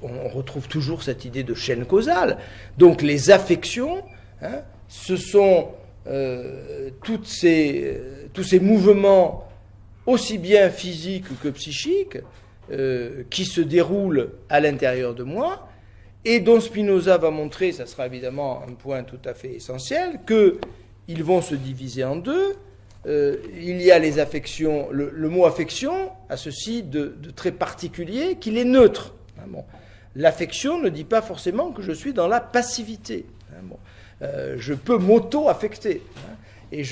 On retrouve toujours cette idée de chaîne causale. Donc les affections, ce sont tous ces mouvements aussi bien physiques que psychiques qui se déroulent à l'intérieur de moi et dont Spinoza va montrer, ça sera évidemment un point tout à fait essentiel, qu'ils vont se diviser en deux. Il y a les affections, le mot affection a ceci de très particulier qu'il est neutre. L'affection ne dit pas forcément que je suis dans la passivité. Je peux m'auto-affecter. Et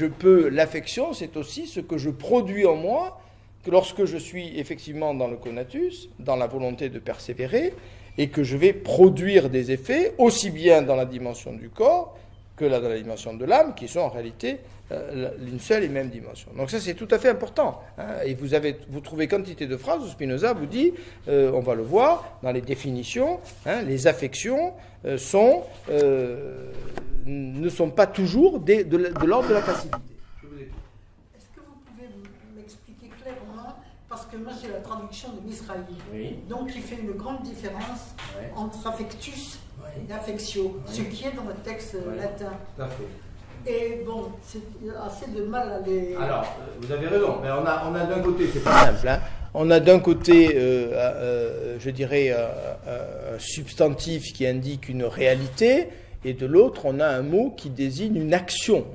l'affection, c'est aussi ce que je produis en moi, que lorsque je suis effectivement dans le conatus, dans la volonté de persévérer, et que je vais produire des effets, aussi bien dans la dimension du corps que dans la dimension de l'âme, qui sont en réalité une seule et même dimension. Donc ça, c'est tout à fait important. Et vous trouvez quantité de phrases où Spinoza vous dit, on va le voir dans les définitions, les affections ne sont pas toujours de l'ordre de la passivité. Est-ce que vous pouvez m'expliquer clairement, parce que moi j'ai la traduction de Misraï, donc il fait une grande différence entre affectus et affectio, ce qui est dans le texte latin. Tout à fait. Et bon, c'est assez de mal à les... Alors, vous avez raison, mais on a d'un côté, c'est pas simple, on a d'un côté, je dirais, un substantif qui indique une réalité, et de l'autre, on a un mot qui désigne une action.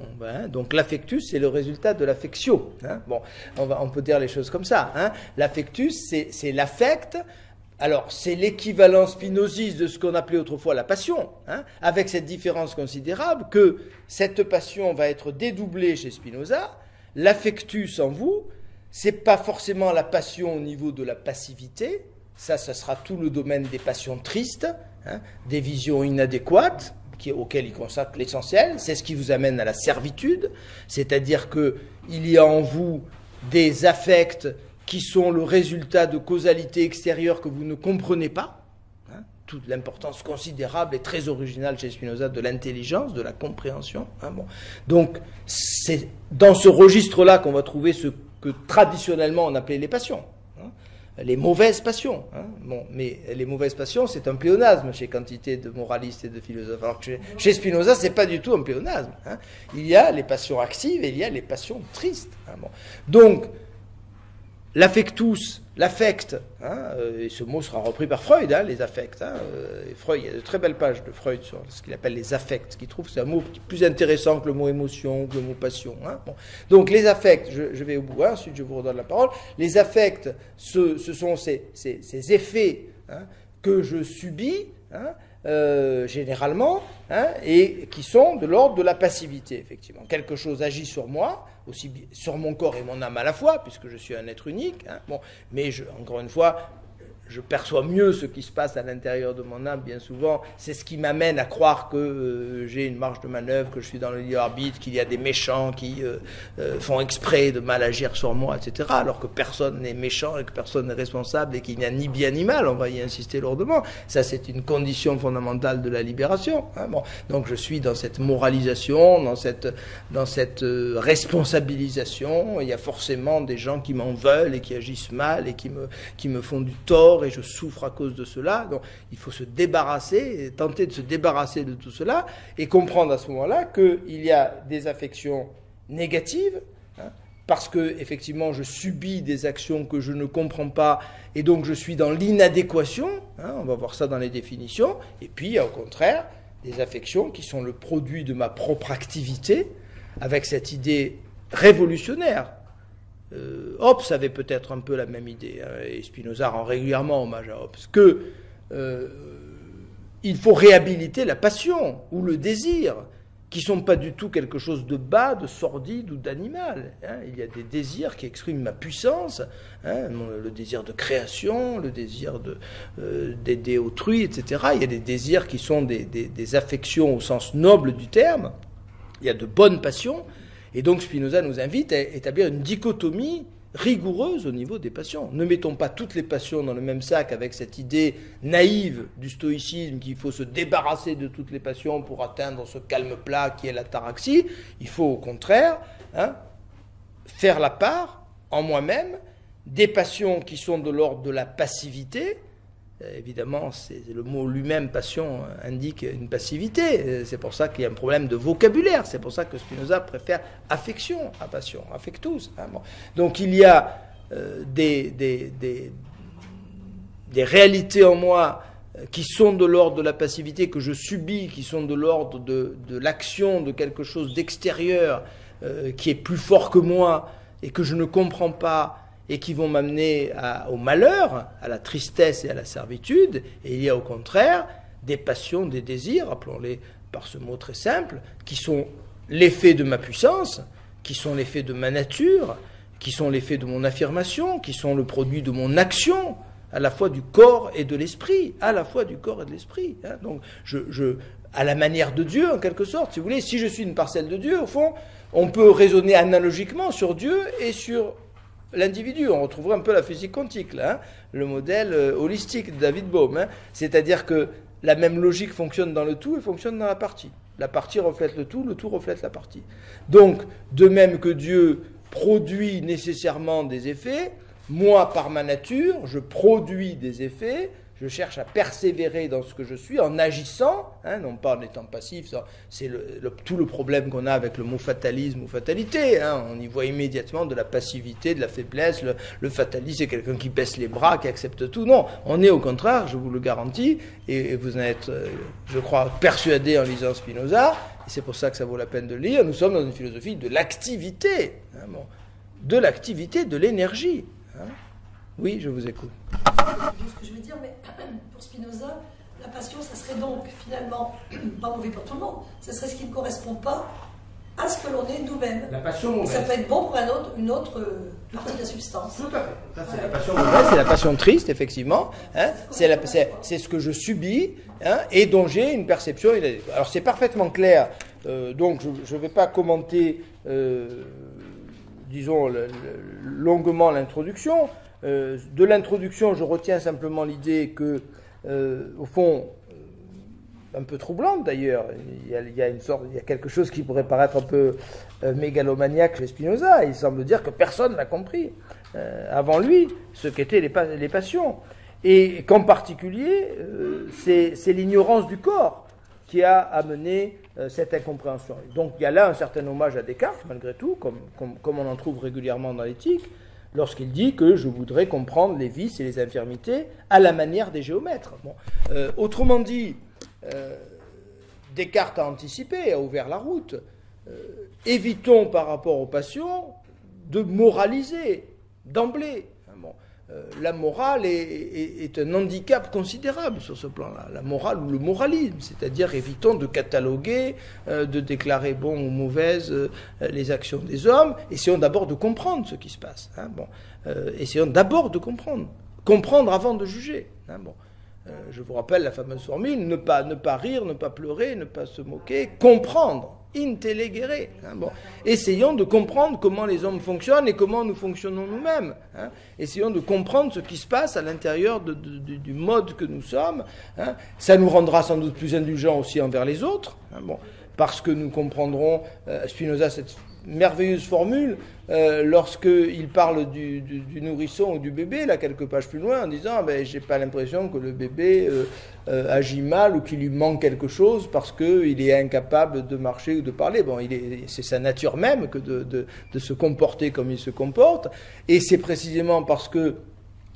Donc l'affectus, c'est le résultat de l'affectio. On peut dire les choses comme ça. L'affectus, c'est l'affect. Alors, c'est l'équivalent spinoziste de ce qu'on appelait autrefois la passion, avec cette différence considérable que cette passion va être dédoublée chez Spinoza. L'affectus en vous, c'est pas forcément la passion au niveau de la passivité. Ça sera tout le domaine des passions tristes, des visions inadéquates, auquel il consacre l'essentiel. C'est ce qui vous amène à la servitude, c'est-à-dire qu'il y a en vous des affects qui sont le résultat de causalité extérieure que vous ne comprenez pas. Toute l'importance considérable et très originale chez Spinoza de l'intelligence, de la compréhension. Donc, c'est dans ce registre-là qu'on va trouver ce que traditionnellement on appelait les passions. Les mauvaises passions. Mais les mauvaises passions, c'est un pléonasme chez quantité de moralistes et de philosophes. Alors que chez Spinoza, c'est pas du tout un pléonasme. Il y a les passions actives et il y a les passions tristes. Donc, l'affectus, l'affect, hein, et ce mot sera repris par Freud, hein, les affects. Hein, et Freud, il y a de très belles pages de Freud sur ce qu'il appelle les affects, qui trouve que c'est un mot plus intéressant que le mot émotion, que le mot passion. Hein. Bon. Donc les affects, je vais au bout, hein, ensuite je vous redonne la parole. Les affects, ce sont ces effets, hein, que je subis, hein, généralement, hein, et qui sont de l'ordre de la passivité, effectivement. Quelque chose agit sur moi, aussi sur mon corps et mon âme à la fois, puisque je suis un être unique, hein, bon, mais encore une fois, je perçois mieux ce qui se passe à l'intérieur de mon âme, bien souvent. C'est ce qui m'amène à croire que j'ai une marge de manœuvre, que je suis dans le libre arbitre, qu'il y a des méchants qui font exprès de mal agir sur moi, etc. Alors que personne n'est méchant et que personne n'est responsable et qu'il n'y a ni bien ni mal, on va y insister lourdement. Ça, c'est une condition fondamentale de la libération. Hein, bon. Donc je suis dans cette moralisation, dans cette responsabilisation. Il y a forcément des gens qui m'en veulent et qui agissent mal et qui me font du tort, et je souffre à cause de cela. Donc il faut se débarrasser, tenter de se débarrasser de tout cela, et comprendre à ce moment-là qu'il y a des affections négatives, hein, parce que effectivement je subis des actions que je ne comprends pas, et donc je suis dans l'inadéquation, hein, on va voir ça dans les définitions, et puis il y a au contraire des affections qui sont le produit de ma propre activité, avec cette idée révolutionnaire. Hobbes avait peut-être un peu la même idée, hein, et Spinoza rend régulièrement hommage à Hobbes, que il faut réhabiliter la passion ou le désir, qui ne sont pas du tout quelque chose de bas, de sordide ou d'animal. Hein. Il y a des désirs qui expriment ma puissance, hein, le désir de création, le désir d'aider autrui, etc. Il y a des désirs qui sont des affections au sens noble du terme. Il y a de bonnes passions. Et donc Spinoza nous invite à établir une dichotomie rigoureuse au niveau des passions. Ne mettons pas toutes les passions dans le même sac avec cette idée naïve du stoïcisme qu'il faut se débarrasser de toutes les passions pour atteindre ce calme plat qui est l'ataraxie. Il faut au contraire, hein, faire la part en moi-même des passions qui sont de l'ordre de la passivité. Évidemment, le mot lui-même, passion, indique une passivité. C'est pour ça qu'il y a un problème de vocabulaire. C'est pour ça que Spinoza préfère affection à passion, affectus. Hein, bon. Donc il y a des réalités en moi qui sont de l'ordre de la passivité, que je subis, qui sont de l'ordre de l'action de quelque chose d'extérieur qui est plus fort que moi et que je ne comprends pas, et qui vont m'amener au malheur, à la tristesse et à la servitude. Et il y a au contraire des passions, des désirs, appelons-les par ce mot très simple, qui sont l'effet de ma puissance, qui sont l'effet de ma nature, qui sont l'effet de mon affirmation, qui sont le produit de mon action, à la fois du corps et de l'esprit, à la fois du corps et de l'esprit. Hein. Donc, à la manière de Dieu, en quelque sorte, si vous voulez, si je suis une parcelle de Dieu, au fond, on peut raisonner analogiquement sur Dieu et sur l'individu. On retrouverait un peu la physique quantique, là, hein, le modèle holistique de David Bohm. Hein, c'est-à-dire que la même logique fonctionne dans le tout et fonctionne dans la partie. La partie reflète le tout reflète la partie. Donc, de même que Dieu produit nécessairement des effets, moi, par ma nature, je produis des effets. Je cherche à persévérer dans ce que je suis en agissant, hein, non pas en étant passif. C'est tout le problème qu'on a avec le mot fatalisme ou fatalité. Hein. On y voit immédiatement de la passivité, de la faiblesse. Le fataliste, c'est quelqu'un qui baisse les bras, qui accepte tout. Non, on est au contraire, je vous le garantis, et vous en êtes, je crois, persuadé en lisant Spinoza, et c'est pour ça que ça vaut la peine de le lire. Nous sommes dans une philosophie de l'activité, hein, bon, de l'activité, de l'énergie. Hein. Oui, je vous écoute. C'est ce que je veux dire, mais pour Spinoza, la passion, ça serait donc finalement pas mauvais pour tout le monde. Ça serait ce qui ne correspond pas à ce que l'on est nous-mêmes. La passion mauvaise. Ça peut être bon pour une autre partie de la substance. Tout à fait. C'est la passion mauvaise, c'est la passion triste, effectivement. Hein. C'est ce que je subis, hein, et dont j'ai une perception. Alors c'est parfaitement clair. Donc je ne vais pas commenter, disons, longuement l'introduction. De l'introduction, je retiens simplement l'idée que, au fond, un peu troublante d'ailleurs, il y a quelque chose qui pourrait paraître un peu mégalomaniaque chez Spinoza. Il semble dire que personne n'a compris avant lui ce qu'étaient les passions. Et qu'en particulier, c'est l'ignorance du corps qui a amené cette incompréhension. Donc il y a là un certain hommage à Descartes, malgré tout, comme on en trouve régulièrement dans l'éthique. lorsqu'il dit que je voudrais comprendre les vices et les infirmités à la manière des géomètres. Bon. Autrement dit, Descartes a anticipé, a ouvert la route. Évitons par rapport aux passions de moraliser d'emblée. Bon. La morale est un handicap considérable sur ce plan-là. La morale ou le moralisme, c'est-à-dire évitons de cataloguer, de déclarer bon ou mauvaise les actions des hommes. Essayons d'abord de comprendre ce qui se passe. Hein, bon. Essayons d'abord de comprendre. Comprendre avant de juger. Hein, bon. Je vous rappelle la fameuse formule, ne pas rire, ne pas pleurer, ne pas se moquer, comprendre. Intellegere. Hein, bon. Essayons de comprendre comment les hommes fonctionnent et comment nous fonctionnons nous-mêmes. Hein. Essayons de comprendre ce qui se passe à l'intérieur du mode que nous sommes. Hein. Ça nous rendra sans doute plus indulgents aussi envers les autres. Hein, bon. Parce que nous comprendrons, Spinoza, cette merveilleuse formule, lorsqu'il parle du nourrisson ou du bébé, là, quelques pages plus loin, en disant « j'ai pas l'impression que le bébé agit mal ou qu'il lui manque quelque chose parce qu'il est incapable de marcher ou de parler. » Bon, c'est sa nature même que de se comporter comme il se comporte. Et c'est précisément parce que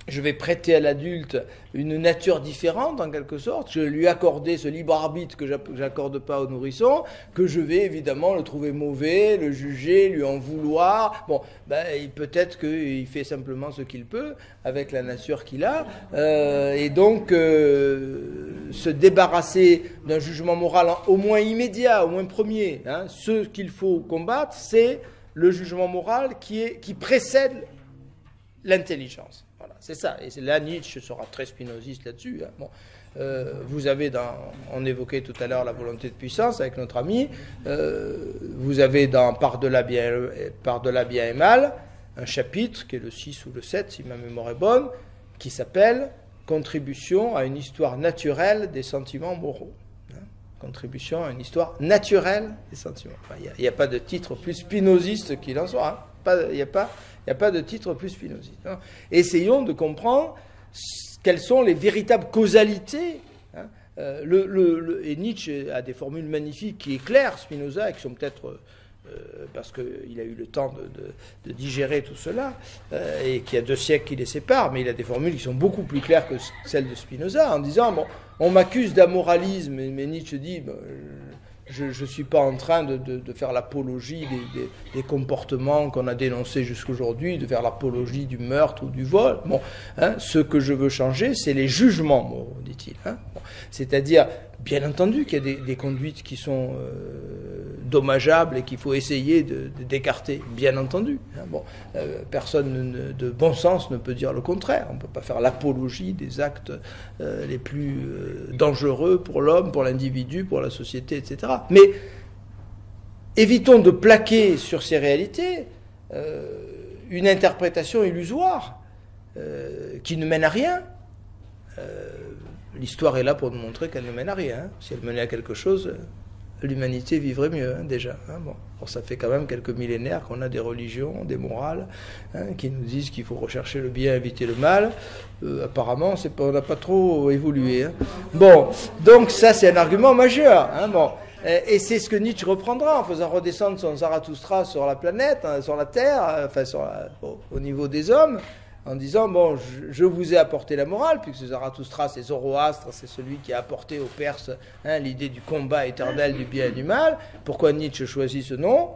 je vais prêter à l'adulte une nature différente, en quelque sorte. Je vais lui accorder ce libre arbitre que j'accorde pas au nourrisson, que je vais évidemment le trouver mauvais, le juger, lui en vouloir. Bon, peut-être qu'il fait simplement ce qu'il peut avec la nature qu'il a. Et donc, se débarrasser d'un jugement moral au moins immédiat, au moins premier. Hein, ce qu'il faut combattre, c'est le jugement moral qui précède l'intelligence. Voilà, c'est ça. Et là, Nietzsche sera très spinoziste là-dessus. Hein. Bon. Vous avez on évoquait tout à l'heure la volonté de puissance avec notre ami. Vous avez dans Par-delà bien et mal un chapitre qui est le 6 ou le 7, si ma mémoire est bonne, qui s'appelle Contribution à une histoire naturelle des sentiments moraux. Hein. Contribution à une histoire naturelle des sentiments. Il n'y a pas de titre plus spinoziste qu'il en soit. Hein. Il n'y a pas de titre plus spinoziste. Hein. Essayons de comprendre quelles sont les véritables causalités. Hein. Et Nietzsche a des formules magnifiques qui éclairent Spinoza et qui sont peut-être, parce qu'il a eu le temps de digérer tout cela, et qu'il y a 2 siècles qui les séparent, mais il a des formules qui sont beaucoup plus claires que celles de Spinoza, en disant, bon, on m'accuse d'amoralisme, mais Nietzsche dit, je ne suis pas en train de faire l'apologie des comportements qu'on a dénoncés jusqu'aujourd'hui, de faire l'apologie du meurtre ou du vol. Bon, hein, ce que je veux changer, c'est les jugements moraux, dit-il. Hein. Bon, c'est-à-dire, bien entendu qu'il y a des conduites qui sont dommageables et qu'il faut essayer d'écarter, bien entendu. Hein. Bon, personne de bon sens ne peut dire le contraire. On ne peut pas faire l'apologie des actes les plus dangereux pour l'homme, pour l'individu, pour la société, etc. Mais évitons de plaquer sur ces réalités une interprétation illusoire qui ne mène à rien. L'histoire est là pour nous montrer qu'elle ne mène à rien. Hein. Si elle menait à quelque chose, l'humanité vivrait mieux, hein, déjà. Hein, bon. Alors, ça fait quand même quelques millénaires qu'on a des religions, des morales, hein, qui nous disent qu'il faut rechercher le bien, éviter le mal. Apparemment, on n'a pas trop évolué. Hein. Bon, donc ça, c'est un argument majeur. Hein, bon. Et c'est ce que Nietzsche reprendra en faisant redescendre son Zarathustra sur la planète, hein, sur la Terre, enfin au niveau des hommes, en disant, bon, je vous ai apporté la morale, puisque Zarathustra, c'est Zoroastre, c'est celui qui a apporté aux Perses l'idée du combat éternel du bien et du mal. Pourquoi Nietzsche choisit ce nom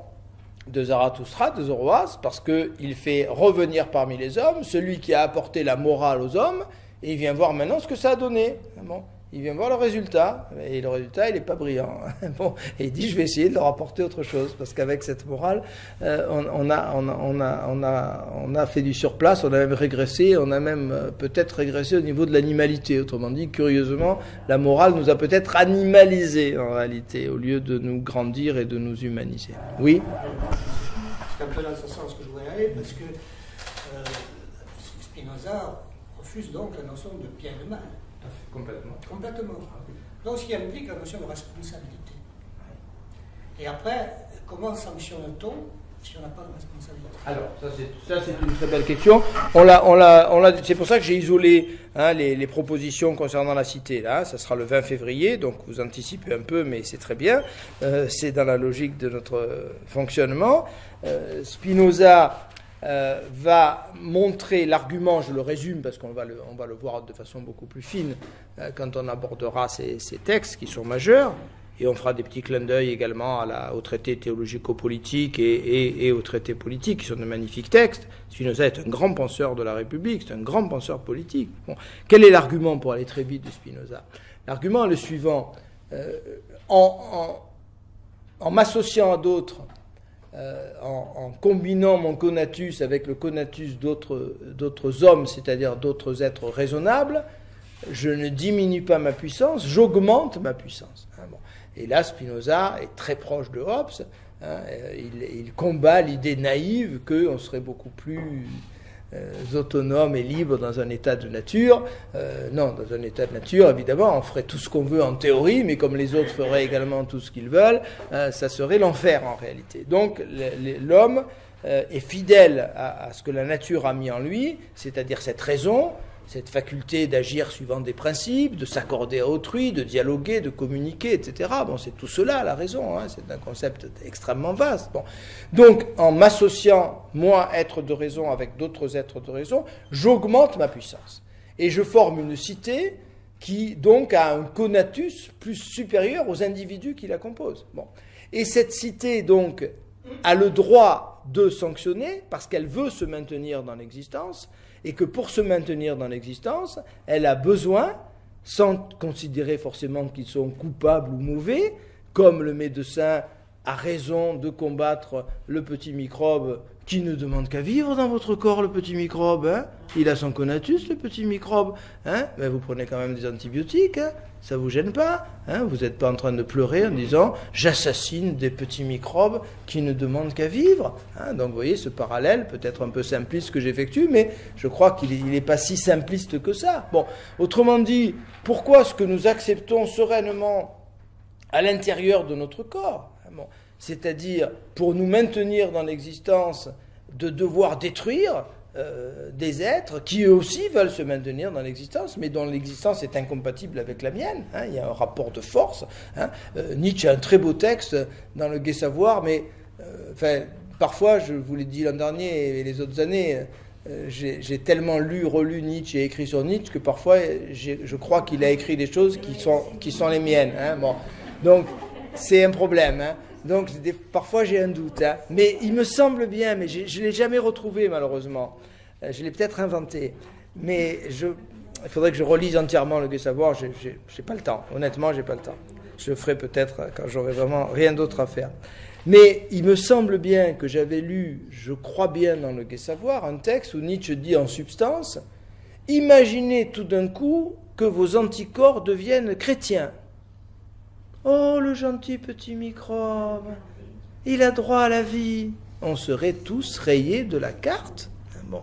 de Zarathustra, de Zoroastre? Parce qu'il fait revenir parmi les hommes celui qui a apporté la morale aux hommes, et il vient voir maintenant ce que ça a donné. Bon. Il vient voir le résultat, et le résultat, il n'est pas brillant. Bon, et il dit, je vais essayer de leur apporter autre chose, parce qu'avec cette morale, on a fait du surplace, on a même régressé, on a même peut-être régressé au niveau de l'animalité. Autrement dit, curieusement, la morale nous a peut-être animalisés, en réalité, au lieu de nous grandir et de nous humaniser. Oui ? C'est un peu dans ce sens que je voulais aller, parce que Spinoza refuse donc la notion de bien et de mal. Complètement. Complètement. Donc, ce qui implique la notion de responsabilité. Et après, comment sanctionne-t-on si on n'a pas de responsabilité? Alors, ça c'est une très belle question. C'est pour ça que j'ai isolé les propositions concernant la cité. Là, ça sera le 20 février, donc vous anticipez un peu, mais c'est très bien. C'est dans la logique de notre fonctionnement. Spinoza va montrer l'argument, je le résume parce qu'on va le voir de façon beaucoup plus fine quand on abordera ces textes qui sont majeurs, et on fera des petits clins d'œil également au traité théologico-politique et au traité politique, qui sont de magnifiques textes. Spinoza est un grand penseur de la République, c'est un grand penseur politique. Bon. Quel est l'argument, pour aller très vite, de Spinoza? L'argument est le suivant. En m'associant à d'autres, en combinant mon conatus avec le conatus d'autres hommes, c'est-à-dire d'autres êtres raisonnables, je ne diminue pas ma puissance, j'augmente ma puissance. Bon. Et là, Spinoza est très proche de Hobbes. Il combat l'idée naïve qu'on serait beaucoup plus autonome et libre dans un état de nature. Non, dans un état de nature, évidemment, on ferait tout ce qu'on veut en théorie, mais comme les autres feraient également tout ce qu'ils veulent, ça serait l'enfer en réalité. Donc l'homme est fidèle à ce que la nature a mis en lui, c'est-à-dire cette raison, cette faculté d'agir suivant des principes, de s'accorder à autrui, de dialoguer, de communiquer, etc. Bon, c'est tout cela, la raison, hein, c'est un concept extrêmement vaste. Bon. Donc, en m'associant, moi, être de raison, avec d'autres êtres de raison, j'augmente ma puissance. Et je forme une cité qui, donc, a un conatus plus supérieur aux individus qui la composent. Bon. Et cette cité, donc, a le droit de sanctionner, parce qu'elle veut se maintenir dans l'existence, et que pour se maintenir dans l'existence, elle a besoin, sans considérer forcément qu'ils sont coupables ou mauvais, comme le médecin a raison de combattre le petit microbe qui ne demande qu'à vivre dans votre corps, le petit microbe. Hein, il a son conatus, le petit microbe. Hein, mais vous prenez quand même des antibiotiques, hein, ça ne vous gêne pas. Hein, vous n'êtes pas en train de pleurer en disant « j'assassine des petits microbes qui ne demandent qu'à vivre hein ». Donc vous voyez, ce parallèle peut être un peu simpliste que j'effectue, mais je crois qu'il n'est pas si simpliste que ça. Bon, autrement dit, pourquoi est-ce que nous acceptons sereinement à l'intérieur de notre corps, bon, c'est-à-dire pour nous maintenir dans l'existence, de devoir détruire des êtres qui eux aussi veulent se maintenir dans l'existence, mais dont l'existence est incompatible avec la mienne. Hein, il y a un rapport de force. Hein. Nietzsche a un très beau texte dans Le Gai Savoir, mais parfois, je vous l'ai dit l'an dernier et les autres années, j'ai tellement lu, relu Nietzsche et écrit sur Nietzsche que parfois je crois qu'il a écrit des choses qui sont les miennes. Hein. Bon. Donc, c'est un problème. Hein. Donc, parfois, j'ai un doute. Hein. Mais il me semble bien, mais je ne l'ai jamais retrouvé, malheureusement. Je l'ai peut-être inventé. Mais il faudrait que je relise entièrement Le Gai Savoir. Je n'ai pas le temps. Honnêtement, je n'ai pas le temps. Je le ferai peut-être quand j'aurai vraiment rien d'autre à faire. Mais il me semble bien que j'avais lu, je crois bien dans Le Gai Savoir, un texte où Nietzsche dit en substance « Imaginez tout d'un coup que vos anticorps deviennent chrétiens. » Oh, le gentil petit microbe, il a droit à la vie. On serait tous rayés de la carte. Bon.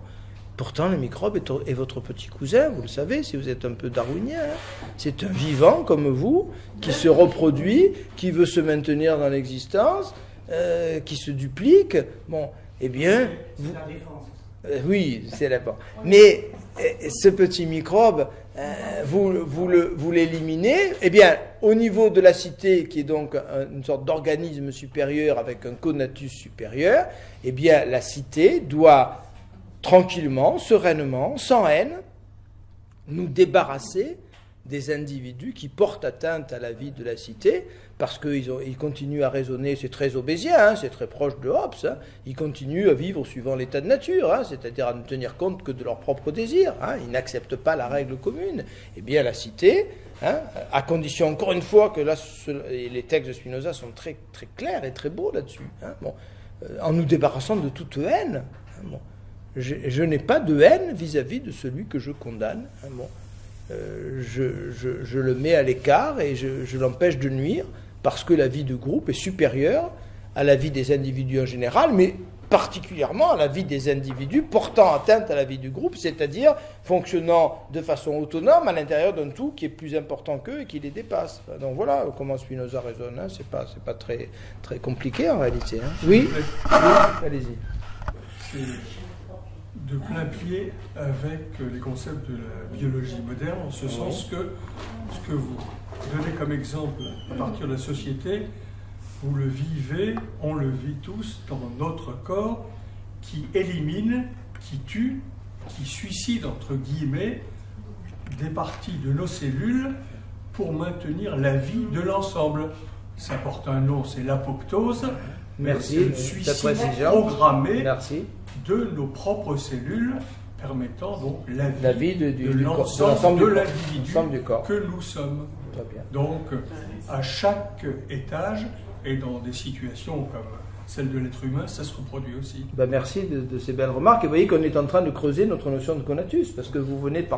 Pourtant, le microbe est votre petit cousin, vous le savez, si vous êtes un peu darwinien. Hein. C'est un vivant comme vous, qui se reproduit, qui veut se maintenir dans l'existence, qui se duplique. Bon, eh bien... C'est la défense. Oui, c'est la défense. Mais ce petit microbe... vous l'éliminez, eh bien, au niveau de la cité, qui est donc une sorte d'organisme supérieur avec un conatus supérieur, eh bien, la cité doit tranquillement, sereinement, sans haine, nous débarrasser des individus qui portent atteinte à la vie de la cité, parce qu'ils continuent à raisonner, c'est très hobbésien, hein, c'est très proche de Hobbes, hein, ils continuent à vivre suivant l'état de nature, hein, c'est-à-dire à ne tenir compte que de leurs propres désirs, hein, ils n'acceptent pas la règle commune. Eh bien la cité, hein, à condition encore une fois que là, les textes de Spinoza sont très, très clairs et très beaux là-dessus, hein, bon, en nous débarrassant de toute haine. Hein, bon, je n'ai pas de haine vis-à-vis de celui que je condamne, hein, bon. Je le mets à l'écart et je l'empêche de nuire parce que la vie de groupe est supérieure à la vie des individus en général, mais particulièrement à la vie des individus portant atteinte à la vie du groupe, c'est-à-dire fonctionnant de façon autonome à l'intérieur d'un tout qui est plus important qu'eux et qui les dépasse. Donc voilà comment Spinoza raisonne, hein. C'est pas très, très compliqué en réalité. Hein. Oui, allez-y. De plein pied avec les concepts de la biologie moderne, en ce sens que ce que vous donnez comme exemple à partir de la société, vous le vivez, on le vit tous dans notre corps, qui élimine, qui tue, qui suicide, entre guillemets, des parties de nos cellules pour maintenir la vie de l'ensemble. Ça porte un nom, c'est l'apoptose. Merci. C'est le suicide programmé de nos propres cellules, permettant donc la vie de l'ensemble de l'individu que nous sommes. Donc, à chaque étage et dans des situations comme celle de l'être humain, ça se reproduit aussi. Ben merci de ces belles remarques. Et vous voyez qu'on est en train de creuser notre notion de conatus, parce que vous venez de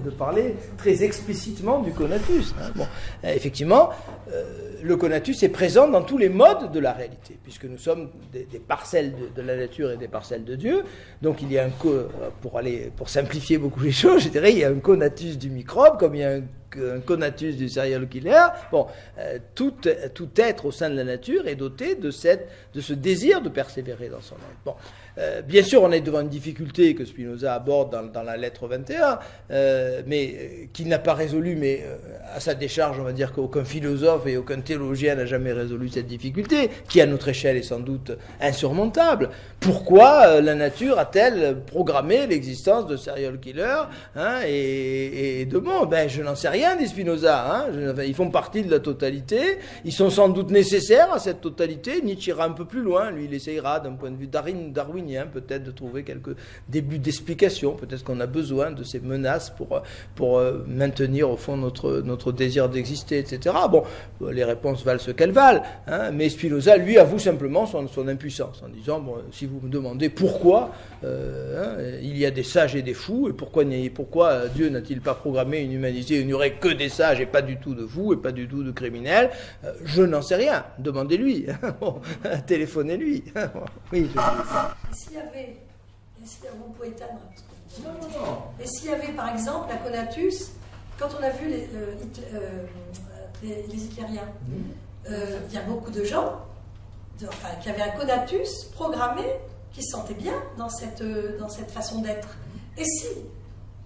parler très explicitement du conatus. Hein. Bon, effectivement, le conatus est présent dans tous les modes de la réalité, puisque nous sommes des parcelles de la nature et des parcelles de Dieu. Donc il y a pour simplifier beaucoup les choses, je dirais, il y a un conatus du microbe, comme il y a un conatus du serial killer. Bon, tout être au sein de la nature est doté de ce désir de persévérer dans son être. Bon, bien sûr, on est devant une difficulté que Spinoza aborde dans la lettre 21, mais qu'il n'a pas résolue, mais à sa décharge, on va dire qu'aucun philosophe et aucun théologien n'a jamais résolu cette difficulté, qui à notre échelle est sans doute insurmontable. Pourquoi la nature a-t-elle programmé l'existence de serial killers, hein, et de monstres? Ben, je n'en sais rien, dit Spinoza. Hein. Ils font partie de la totalité, ils sont sans doute nécessaires à cette totalité. Nietzsche ira un peu plus loin, lui il essayera d'un point de vue darwinien peut-être de trouver quelques débuts d'explication. Peut-être qu'on a besoin de ces menaces pour maintenir au fond notre désir d'exister, etc. Bon, les réponses valent ce qu'elles valent, hein, mais Spinoza lui avoue simplement son impuissance en disant, bon, si vous me demandez pourquoi il y a des sages et des fous, et pourquoi Dieu n'a-t-il pas programmé une humanité où il n'y aurait que des sages et pas du tout de fous et pas du tout de criminels, je n'en sais rien, demandez-lui, bon, téléphonez-lui. Oui, Et s'il y avait, vous pouvez éteindre, et s'il y avait par exemple la conatus, quand on a vu les hitlériens, il y a beaucoup de gens qui avaient un conatus programmé, qui se sentaient bien dans cette façon d'être. Et si,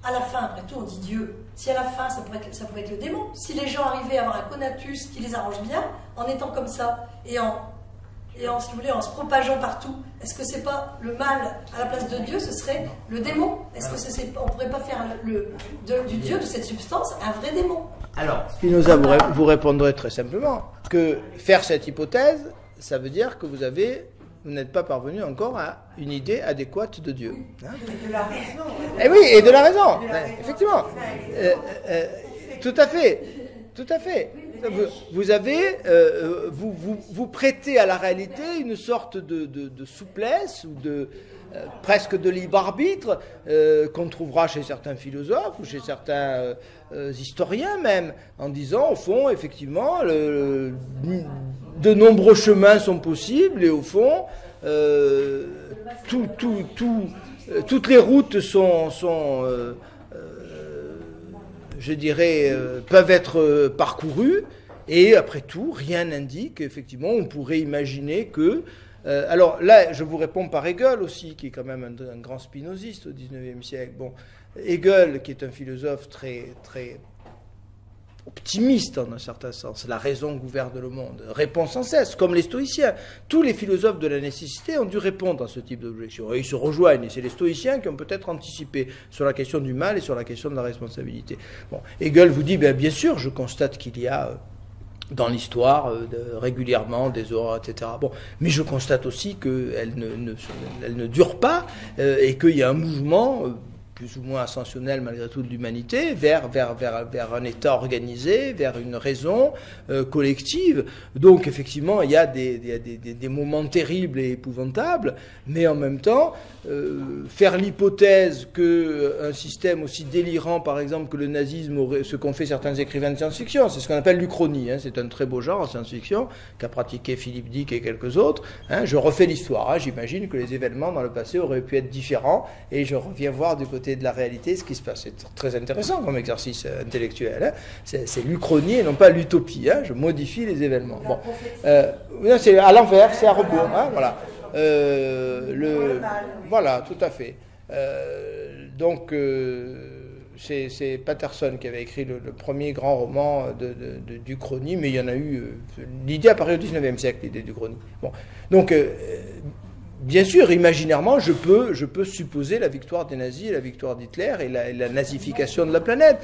à la fin, après tout, on dit Dieu, si à la fin, ça pouvait être le démon, si les gens arrivaient à avoir un conatus qui les arrange bien, en étant comme ça, si vous voulez, en se propageant partout, est-ce que c'est pas le mal à la place de Dieu, ce serait le démon? Est-ce que on pourrait pas faire du Dieu, de cette substance, un vrai démon? Alors, Spinoza vous répondrait très simplement que faire cette hypothèse, ça veut dire que vous n'êtes pas parvenu encore à une idée adéquate de Dieu. Hein? Et de la raison. Eh oui, et de la raison, effectivement. Tout à fait, tout à fait. Vous prêtez à la réalité une sorte de souplesse ou presque de libre arbitre qu'on trouvera chez certains philosophes ou chez certains historiens même, en disant au fond effectivement de nombreux chemins sont possibles et au fond toutes les routes je dirais, peuvent être parcourues, et après tout, rien n'indique qu'effectivement, on pourrait imaginer que... alors là, je vous réponds par Hegel aussi, qui est quand même un grand spinoziste au XIXe siècle. Bon, Hegel, qui est un philosophe très, très optimiste en un certain sens, la raison gouverne le monde, répond sans cesse, comme les stoïciens. Tous les philosophes de la nécessité ont dû répondre à ce type d'objection. Et ils se rejoignent, et c'est les stoïciens qui ont peut-être anticipé sur la question du mal et sur la question de la responsabilité. Bon, Hegel vous dit, bien sûr, je constate qu'il y a dans l'histoire régulièrement des horreurs, etc. Bon, mais je constate aussi qu'elles ne durent pas et qu'il y a un mouvement plus ou moins ascensionnel malgré tout de l'humanité, vers un État organisé, vers une raison collective. Donc effectivement, il y a des moments terribles et épouvantables, mais en même temps, faire l'hypothèse qu'un système aussi délirant, par exemple, que le nazisme, ce qu'ont fait certains écrivains de science-fiction, c'est ce qu'on appelle l'Uchronie, hein, c'est un très beau genre en science-fiction, qu'a pratiqué Philippe Dick et quelques autres. Hein, je refais l'histoire, hein, j'imagine que les événements dans le passé auraient pu être différents, et je reviens voir du côté de la réalité ce qui se passe. C'est très intéressant comme exercice intellectuel. Hein. C'est l'Uchronie et non pas l'utopie. Hein. Je modifie les événements. Bon. Non, c'est à l'envers, c'est à rebours. Hein, voilà. Voilà, tout à fait. Donc, c'est Patterson qui avait écrit le premier grand roman d'Uchronie, mais il y en a eu... l'idée apparaît au XIXe siècle, l'idée d'Uchronie. Bon. Donc, bien sûr, imaginairement, je peux supposer la victoire des nazis, la victoire d'Hitler et la nazification de la planète.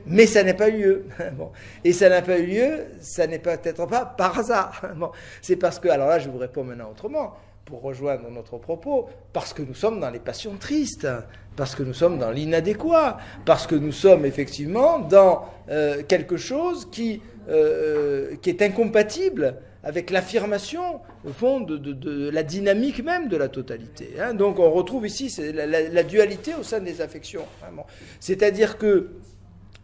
Mais ça n'a pas eu lieu. Bon. Et ça n'a pas eu lieu, ça n'est peut-être pas par hasard. Bon. C'est parce que, alors là, je vous réponds maintenant autrement, pour rejoindre notre propos, parce que nous sommes dans les passions tristes, parce que nous sommes dans l'inadéquat, parce que nous sommes effectivement dans quelque chose qui est incompatible avec l'affirmation, au fond, de la dynamique même de la totalité. Hein. Donc on retrouve ici la dualité au sein des affections. Hein. Bon. C'est-à-dire que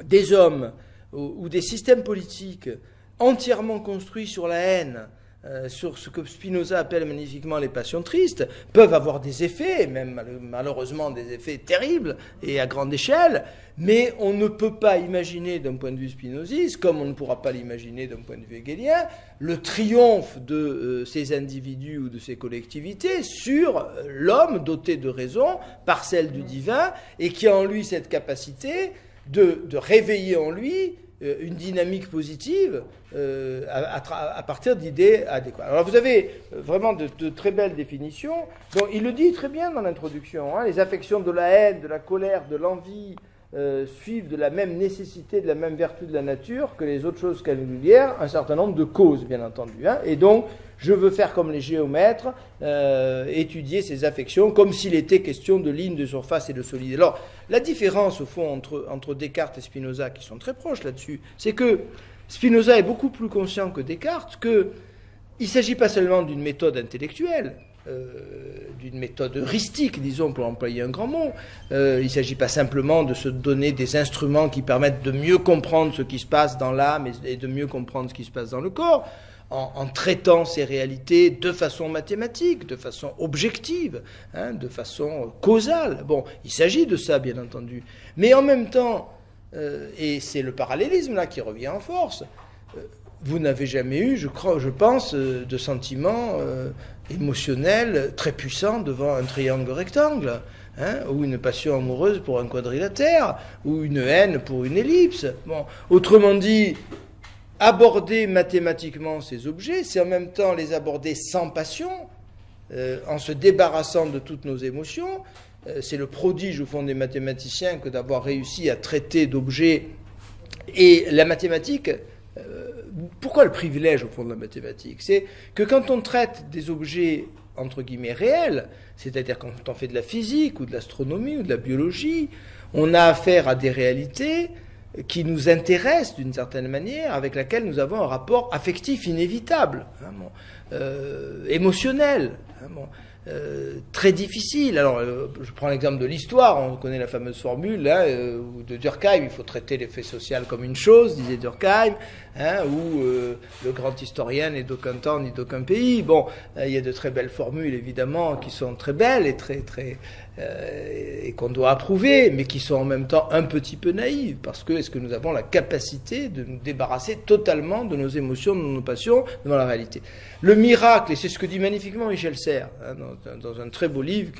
des hommes ou des systèmes politiques entièrement construits sur la haine, sur ce que Spinoza appelle magnifiquement les passions tristes, peuvent avoir des effets, même malheureusement des effets terribles et à grande échelle, mais on ne peut pas imaginer d'un point de vue spinoziste, comme on ne pourra pas l'imaginer d'un point de vue hegelien, le triomphe de ces individus ou de ces collectivités sur l'homme doté de raison, parcelle du divin, et qui a en lui cette capacité de réveiller en lui une dynamique positive à partir d'idées adéquates. Alors vous avez vraiment de très belles définitions. Donc, il le dit très bien dans l'introduction. Hein, les affections de la haine, de la colère, de l'envie suivent de la même nécessité, de la même vertu de la nature que les autres choses singulières, un certain nombre de causes, bien entendu. Hein, et donc, je veux faire comme les géomètres, étudier ces affections comme s'il était question de lignes de surface et de solide. Alors, la différence, au fond, entre Descartes et Spinoza, qui sont très proches là-dessus, c'est que Spinoza est beaucoup plus conscient que Descartes qu'il ne s'agit pas seulement d'une méthode intellectuelle, d'une méthode heuristique, disons, pour employer un grand mot. Il ne s'agit pas simplement de se donner des instruments qui permettent de mieux comprendre ce qui se passe dans l'âme et de mieux comprendre ce qui se passe dans le corps, en traitant ces réalités de façon mathématique, de façon objective, hein, de façon causale. Bon, il s'agit de ça, bien entendu. Mais en même temps, et c'est le parallélisme là qui revient en force, vous n'avez jamais eu, je pense, de sentiments émotionnels très puissants devant un triangle rectangle, hein, ou une passion amoureuse pour un quadrilatère, ou une haine pour une ellipse. Bon, autrement dit, aborder mathématiquement ces objets, c'est en même temps les aborder sans passion, en se débarrassant de toutes nos émotions. C'est le prodige au fond des mathématiciens que d'avoir réussi à traiter d'objets. Et la mathématique, pourquoi le privilège au fond de la mathématique? C'est que quand on traite des objets entre guillemets réels, c'est-à-dire quand on fait de la physique ou de l'astronomie ou de la biologie, on a affaire à des réalités qui nous intéresse d'une certaine manière, avec laquelle nous avons un rapport affectif inévitable, hein, bon, émotionnel, hein, bon, très difficile. Alors, je prends l'exemple de l'histoire, on connaît la fameuse formule hein, de Durkheim, il faut traiter les faits sociaux comme une chose, disait Durkheim, hein, ou le grand historien n'est d'aucun temps ni d'aucun pays. Bon, il y a de très belles formules, évidemment, qui sont très belles et et qu'on doit approuver, mais qui sont en même temps un petit peu naïves, parce que est-ce que nous avons la capacité de nous débarrasser totalement de nos émotions, de nos passions, devant la réalité? Le miracle, et c'est ce que dit magnifiquement Michel Serres, hein, dans un très beau livre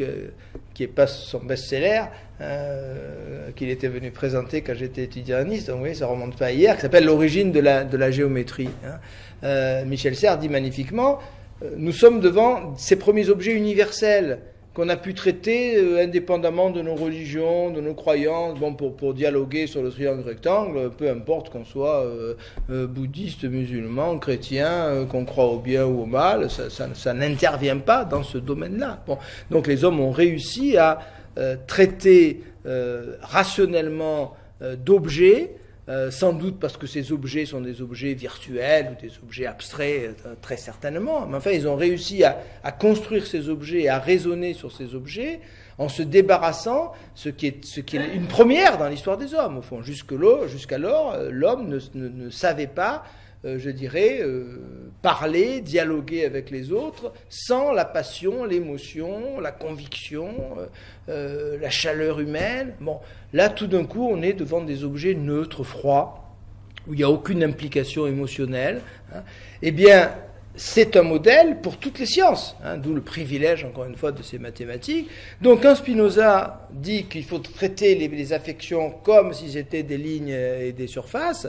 qui n'est pas son best-seller, qu'il était venu présenter quand j'étais étudiant à Nice, donc vous voyez, ça ne remonte pas à hier, qui s'appelle L'origine de la géométrie. Hein. Michel Serres dit magnifiquement, nous sommes devant ces premiers objets universels qu'on a pu traiter indépendamment de nos religions, de nos croyances, bon, pour dialoguer sur le triangle rectangle, peu importe qu'on soit bouddhiste, musulman, chrétien, qu'on croit au bien ou au mal, ça n'intervient pas dans ce domaine-là. Bon, donc les hommes ont réussi à traiter rationnellement d'objets, sans doute parce que ces objets sont des objets virtuels ou des objets abstraits, très certainement. Mais enfin, ils ont réussi à construire ces objets et à raisonner sur ces objets en se débarrassant, ce qui est une première dans l'histoire des hommes, au fond. Jusqu'alors, l'homme ne savait pas, je dirais, parler, dialoguer avec les autres sans la passion, l'émotion, la conviction, la chaleur humaine. Bon, là, tout d'un coup, on est devant des objets neutres, froids, où il n'y a aucune implication émotionnelle. Hein. Eh bien, c'est un modèle pour toutes les sciences, hein, d'où le privilège, encore une fois, de ces mathématiques. Donc, quand Spinoza dit qu'il faut traiter les affections comme si c'était des lignes et des surfaces,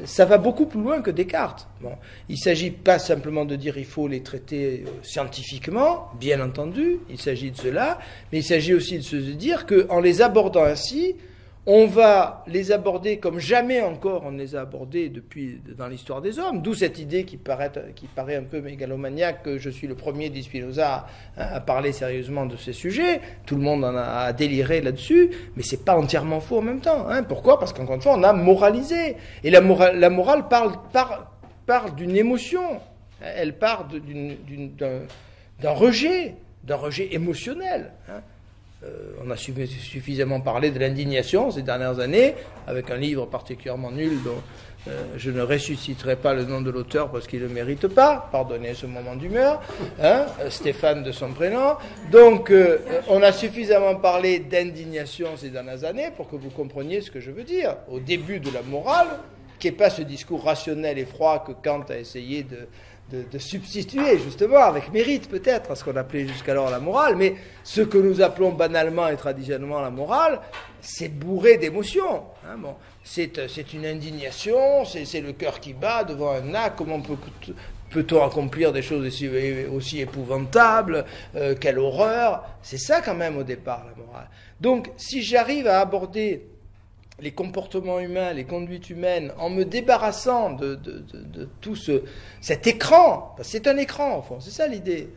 ça va beaucoup plus loin que Descartes. Bon, il ne s'agit pas simplement de dire il faut les traiter scientifiquement, bien entendu, il s'agit de cela, mais il s'agit aussi de se dire qu'en les abordant ainsi, on va les aborder comme jamais encore on les a abordés depuis dans l'histoire des hommes, d'où cette idée qui paraît un peu mégalomaniaque que je suis le premier, dit Spinoza, à parler sérieusement de ces sujets. Tout le monde en a déliré là-dessus, mais c'est pas entièrement faux en même temps. Pourquoi ? Parce qu'encore une fois, on a moralisé. Et la morale parle d'une émotion. Elle part d'un rejet émotionnel. On a suffisamment parlé de l'indignation ces dernières années, avec un livre particulièrement nul dont je ne ressusciterai pas le nom de l'auteur parce qu'il ne le mérite pas, pardonnez ce moment d'humeur, Stéphane de son prénom. Donc on a suffisamment parlé d'indignation ces dernières années pour que vous compreniez ce que je veux dire. Au début de la morale, qui n'est pas ce discours rationnel et froid que Kant a essayé de substituer, justement, avec mérite peut-être, à ce qu'on appelait jusqu'alors la morale, mais ce que nous appelons banalement et traditionnellement la morale, c'est bourré d'émotions. Bon, c'est une indignation, c'est le cœur qui bat devant un acte, comment peut-on accomplir des choses aussi épouvantables, quelle horreur, c'est ça quand même au départ la morale. Donc, si j'arrive à aborder les comportements humains, les conduites humaines, en me débarrassant de tout cet écran, parce que c'est un écran au fond, c'est ça l'idée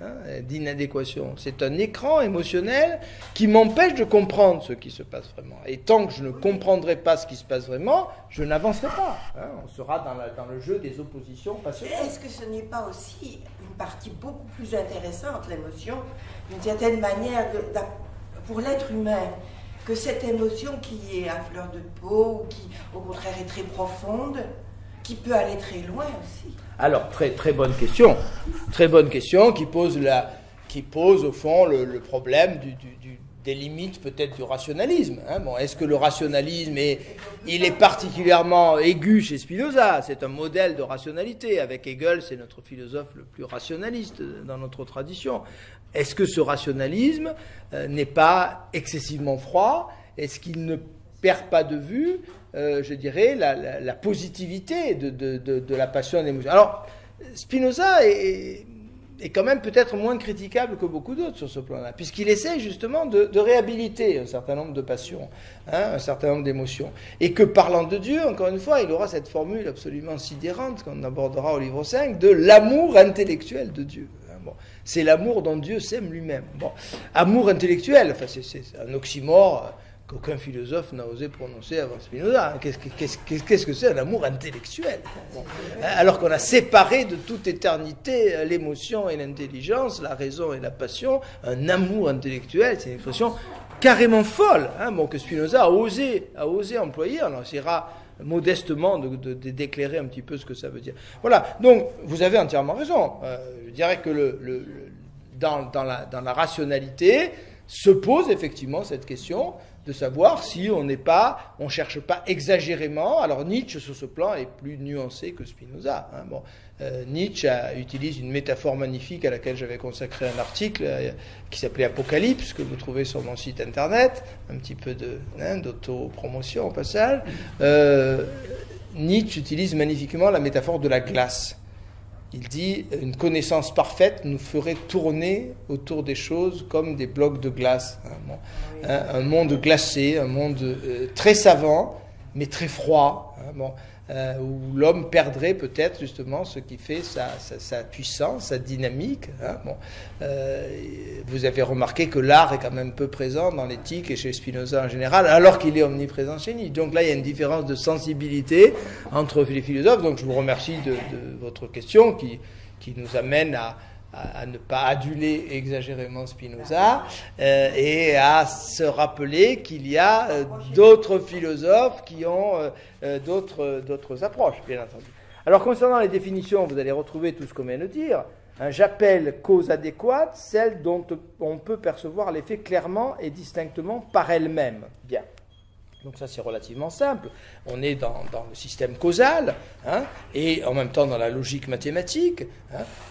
d'inadéquation, c'est un écran émotionnel qui m'empêche de comprendre ce qui se passe vraiment. Et tant que je ne comprendrai pas ce qui se passe vraiment, je n'avancerai pas. On sera dans le jeu des oppositions passionnelles. Est-ce que ce n'est pas aussi une partie beaucoup plus intéressante, l'émotion, d'une certaine manière, pour l'être humain, que cette émotion qui est à fleur de peau, ou qui au contraire est très profonde, qui peut aller très loin aussi? Alors, très bonne question. Très bonne question qui pose au fond le problème des limites peut-être du rationalisme. Bon, est-ce que le rationalisme il est particulièrement aigu chez Spinoza? C'est un modèle de rationalité. Avec Hegel, c'est notre philosophe le plus rationaliste dans notre tradition. Est-ce que ce rationalisme n'est pas excessivement froid? Est-ce qu'il ne perd pas de vue, je dirais, la positivité de la passion et de l'émotion? Alors, Spinoza est quand même peut-être moins critiquable que beaucoup d'autres sur ce plan-là, puisqu'il essaie justement de réhabiliter un certain nombre de passions, un certain nombre d'émotions. Et que parlant de Dieu, encore une fois, il aura cette formule absolument sidérante qu'on abordera au livre 5, de l'amour intellectuel de Dieu. Bon, c'est l'amour dont Dieu s'aime lui-même. Bon, amour intellectuel, enfin, c'est un oxymore qu'aucun philosophe n'a osé prononcer avant Spinoza. Qu'est-ce que c'est un amour intellectuel? Bon, alors qu'on a séparé de toute éternité l'émotion et l'intelligence, la raison et la passion, un amour intellectuel, c'est une expression carrément folle, bon, que Spinoza a osé employer. On essaiera modestement d'éclairer un petit peu ce que ça veut dire. Voilà, donc vous avez entièrement raison. Je dirais que dans la rationalité se pose effectivement cette question de savoir si on cherche pas exagérément. Alors Nietzsche sur ce plan est plus nuancé que Spinoza. Bon, Nietzsche utilise une métaphore magnifique à laquelle j'avais consacré un article qui s'appelait Apocalypse, que vous trouvez sur mon site internet, un petit peu d'autopromotion au passage. Nietzsche utilise magnifiquement la métaphore de la glace. Il dit « Une connaissance parfaite nous ferait tourner autour des choses comme des blocs de glace. » Un monde glacé, un monde très savant, mais très froid, où l'homme perdrait peut-être justement ce qui fait sa puissance, sa dynamique. Vous avez remarqué que l'art est quand même peu présent dans l'éthique et chez Spinoza en général, alors qu'il est omniprésent chez Nietzsche. Donc là, il y a une différence de sensibilité entre les philosophes. Donc je vous remercie de votre question qui nous amène à ne pas aduler exagérément Spinoza et à se rappeler qu'il y a d'autres philosophes qui ont d'autres approches, bien entendu. Alors, concernant les définitions, vous allez retrouver tout ce qu'on vient de dire. J'appelle cause adéquate celle dont on peut percevoir l'effet clairement et distinctement par elle-même. Bien. Donc ça, c'est relativement simple. On est dans le système causal, et en même temps dans la logique mathématique.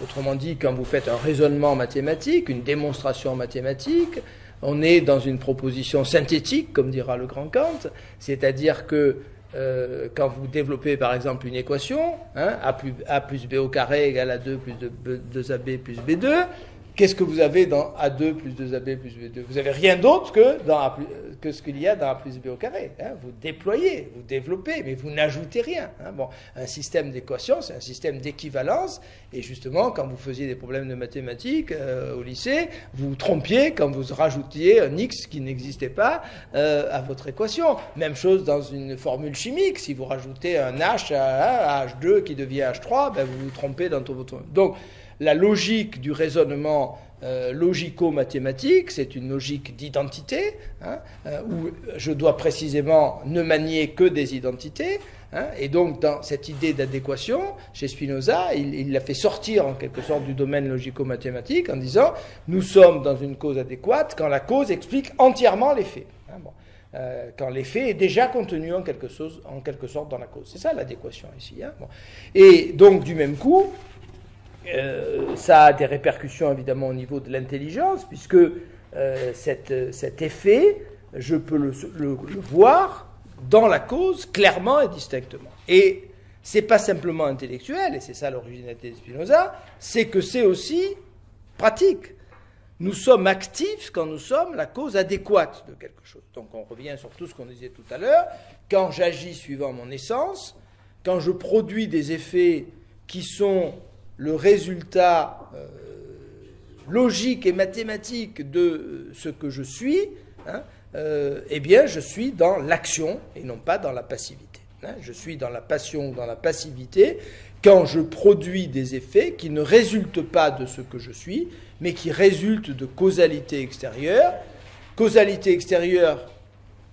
Autrement dit, quand vous faites un raisonnement mathématique, une démonstration mathématique, on est dans une proposition synthétique, comme dira le grand Kant, c'est-à-dire que quand vous développez par exemple une équation, hein, a plus b au carré égale à 2 plus 2ab plus b2, qu'est-ce que vous avez dans A2 plus 2AB plus B2? Vous n'avez rien d'autre que ce qu'il y a dans A plus B au carré. Hein. Vous déployez, vous développez, mais vous n'ajoutez rien. Hein. Bon, un système d'équations, c'est un système d'équivalence. Et justement, quand vous faisiez des problèmes de mathématiques au lycée, vous vous trompiez quand vous rajoutiez un x qui n'existait pas à votre équation. Même chose dans une formule chimique. Si vous rajoutez un H à H2 qui devient H3, ben vous vous trompez dans tout votre... Donc, la logique du raisonnement logico-mathématique, c'est une logique d'identité, hein, où je dois précisément ne manier que des identités. Hein, et donc, dans cette idée d'adéquation, chez Spinoza, il l'a fait sortir en quelque sorte du domaine logico-mathématique en disant « Nous sommes dans une cause adéquate quand la cause explique entièrement l'effet. Hein, » bon. Quand l'effet est déjà contenu en quelque sorte dans la cause. C'est ça l'adéquation ici. Hein, bon. Et donc, du même coup, ça a des répercussions évidemment au niveau de l'intelligence, puisque cet effet, je peux le voir dans la cause clairement et distinctement. Et c'est pas simplement intellectuel, et c'est ça l'originalité de Spinoza, c'est que c'est aussi pratique. Nous sommes actifs quand nous sommes la cause adéquate de quelque chose. Donc on revient sur tout ce qu'on disait tout à l'heure. Quand j'agis suivant mon essence, quand je produis des effets qui sont le résultat logique et mathématique de ce que je suis, hein, eh bien, je suis dans l'action et non pas dans la passivité. Hein. Je suis dans la passion ou dans la passivité quand je produis des effets qui ne résultent pas de ce que je suis, mais qui résultent de causalité extérieure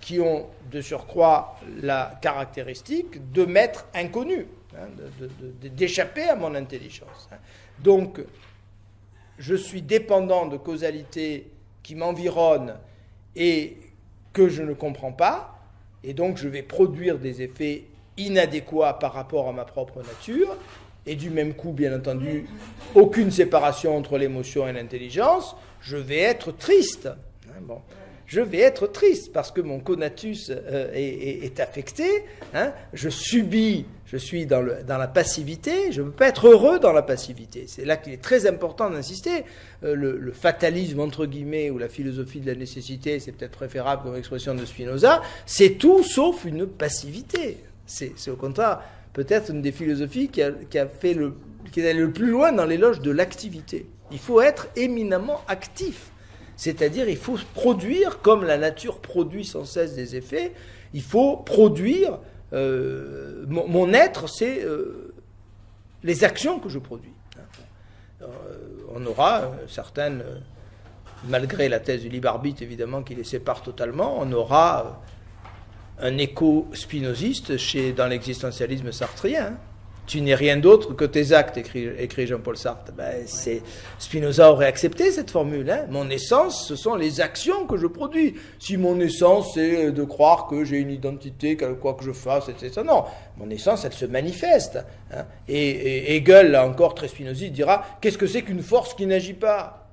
qui ont de surcroît la caractéristique de m'être inconnu. Hein, d'échapper à mon intelligence. Donc, je suis dépendant de causalité qui m'environne et que je ne comprends pas, et donc je vais produire des effets inadéquats par rapport à ma propre nature, et du même coup, bien entendu, aucune séparation entre l'émotion et l'intelligence, je vais être triste. Hein, bon. Je vais être triste parce que mon conatus est affecté, hein, je suis dans la passivité, je ne peux pas être heureux dans la passivité. C'est là qu'il est très important d'insister. Le fatalisme, entre guillemets, ou la philosophie de la nécessité, c'est peut-être préférable comme expression de Spinoza, c'est tout sauf une passivité. C'est au contraire peut-être une des philosophies qui est allée le plus loin dans l'éloge de l'activité. Il faut être éminemment actif. C'est-à-dire, il faut produire, comme la nature produit sans cesse des effets, il faut produire, mon être, c'est les actions que je produis. On aura certaines, malgré la thèse du libre arbitre, évidemment, qui les sépare totalement, on aura un écho spinoziste dans l'existentialisme sartrien. Hein. Tu n'es rien d'autre que tes actes, écrit Jean-Paul Sartre. Ben, Spinoza aurait accepté cette formule. Hein. Mon essence, ce sont les actions que je produis. Si mon essence, c'est de croire que j'ai une identité, quoi que je fasse, etc. Non, mon essence, elle se manifeste. Hein. Et Hegel, là encore, très spinoziste, dira, qu'est-ce que c'est qu'une force qui n'agit pas ?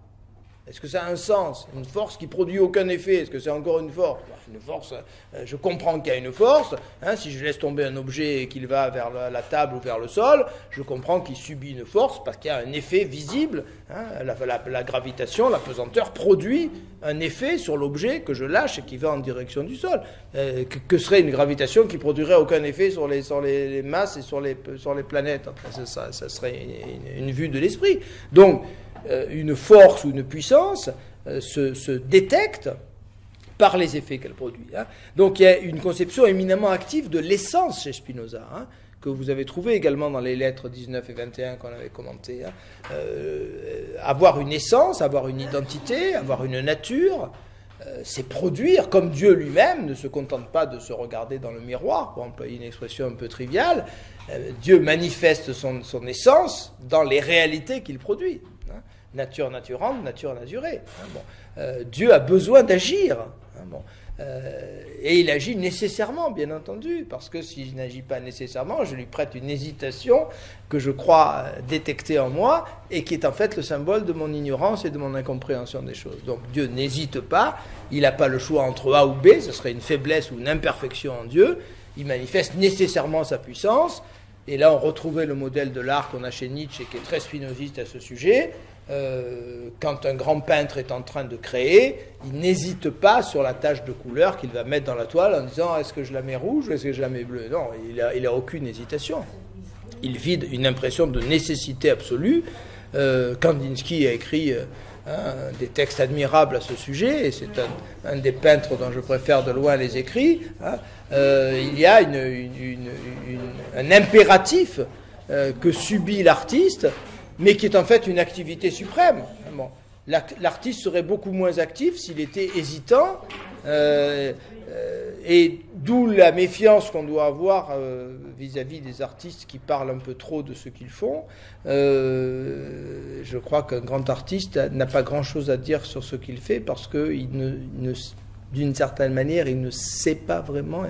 Est-ce que ça a un sens? Une force qui produit aucun effet, est-ce que c'est encore une force? Une force, je comprends qu'il y a une force. Hein, si je laisse tomber un objet et qu'il va vers la table ou vers le sol, je comprends qu'il subit une force parce qu'il y a un effet visible. Hein, la gravitation, la pesanteur produit un effet sur l'objet que je lâche et qui va en direction du sol. Que serait une gravitation qui produirait aucun effet sur les masses et sur les planètes? Enfin, ça serait une vue de l'esprit. Donc, une force ou une puissance se détecte par les effets qu'elle produit. Hein. Donc il y a une conception éminemment active de l'essence chez Spinoza, hein, que vous avez trouvé également dans les lettres 19 et 21 qu'on avait commentées. Hein. Avoir une essence, avoir une identité, avoir une nature, c'est produire, comme Dieu lui-même ne se contente pas de se regarder dans le miroir, pour employer une expression un peu triviale, Dieu manifeste son essence dans les réalités qu'il produit. Hein. Nature naturante, nature naturée. Hein, bon. Dieu a besoin d'agir. Hein, bon. Et il agit nécessairement, bien entendu, parce que s'il n'agit pas nécessairement, je lui prête une hésitation que je crois détecter en moi et qui est en fait le symbole de mon ignorance et de mon incompréhension des choses. Donc Dieu n'hésite pas, il n'a pas le choix entre A ou B, ce serait une faiblesse ou une imperfection en Dieu, il manifeste nécessairement sa puissance. Et là, on retrouvait le modèle de l'art qu'on a chez Nietzsche, qui est très spinoziste à ce sujet. Quand un grand peintre est en train de créer, il n'hésite pas sur la tache de couleur qu'il va mettre dans la toile en disant est-ce que je la mets rouge ou est-ce que je la mets bleue? Non, il a aucune hésitation. Il vit une impression de nécessité absolue. Kandinsky a écrit des textes admirables à ce sujet, et c'est un des peintres dont je préfère de loin les écrits. Il y a un impératif que subit l'artiste, mais qui est en fait une activité suprême. Bon, l'artiste serait beaucoup moins actif s'il était hésitant, et d'où la méfiance qu'on doit avoir vis-à-vis des artistes qui parlent un peu trop de ce qu'ils font. Je crois qu'un grand artiste n'a pas grand-chose à dire sur ce qu'il fait, parce que d'une certaine manière, il ne sait pas vraiment,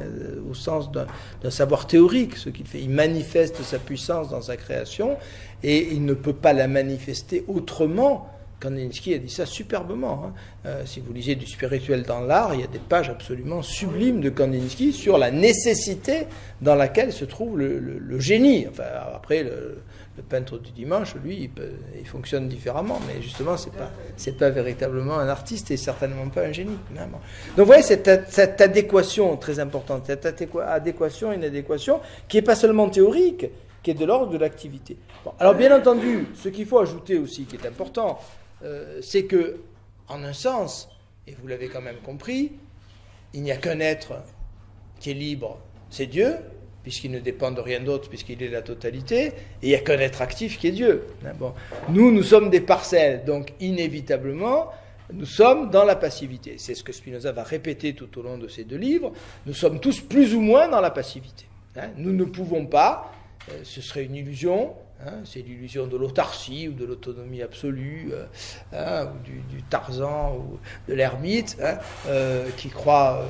au sens d'un savoir théorique, ce qu'il fait. Il manifeste sa puissance dans sa création, et il ne peut pas la manifester autrement. Kandinsky a dit ça superbement. Si vous lisez du spirituel dans l'art, il y a des pages absolument sublimes de Kandinsky sur la nécessité dans laquelle se trouve le génie. Enfin, après, le peintre du dimanche, lui, il fonctionne différemment, mais justement, c'est pas véritablement un artiste et certainement pas un génie. Donc, vous voyez, cette adéquation très importante, cette adéquation, une adéquation qui n'est pas seulement théorique, qui est de l'ordre de l'activité. Bon, alors, bien entendu, ce qu'il faut ajouter aussi, qui est important, c'est que, en un sens, et vous l'avez quand même compris, il n'y a qu'un être qui est libre, c'est Dieu, puisqu'il ne dépend de rien d'autre, puisqu'il est la totalité, et il n'y a qu'un être actif qui est Dieu. Bon. Nous sommes des parcelles, donc inévitablement, nous sommes dans la passivité. C'est ce que Spinoza va répéter tout au long de ces deux livres. Nous sommes tous plus ou moins dans la passivité. Nous ne pouvons pas, ce serait une illusion, c'est l'illusion de l'autarcie ou de l'autonomie absolue, ou du Tarzan ou de l'ermite, qui croit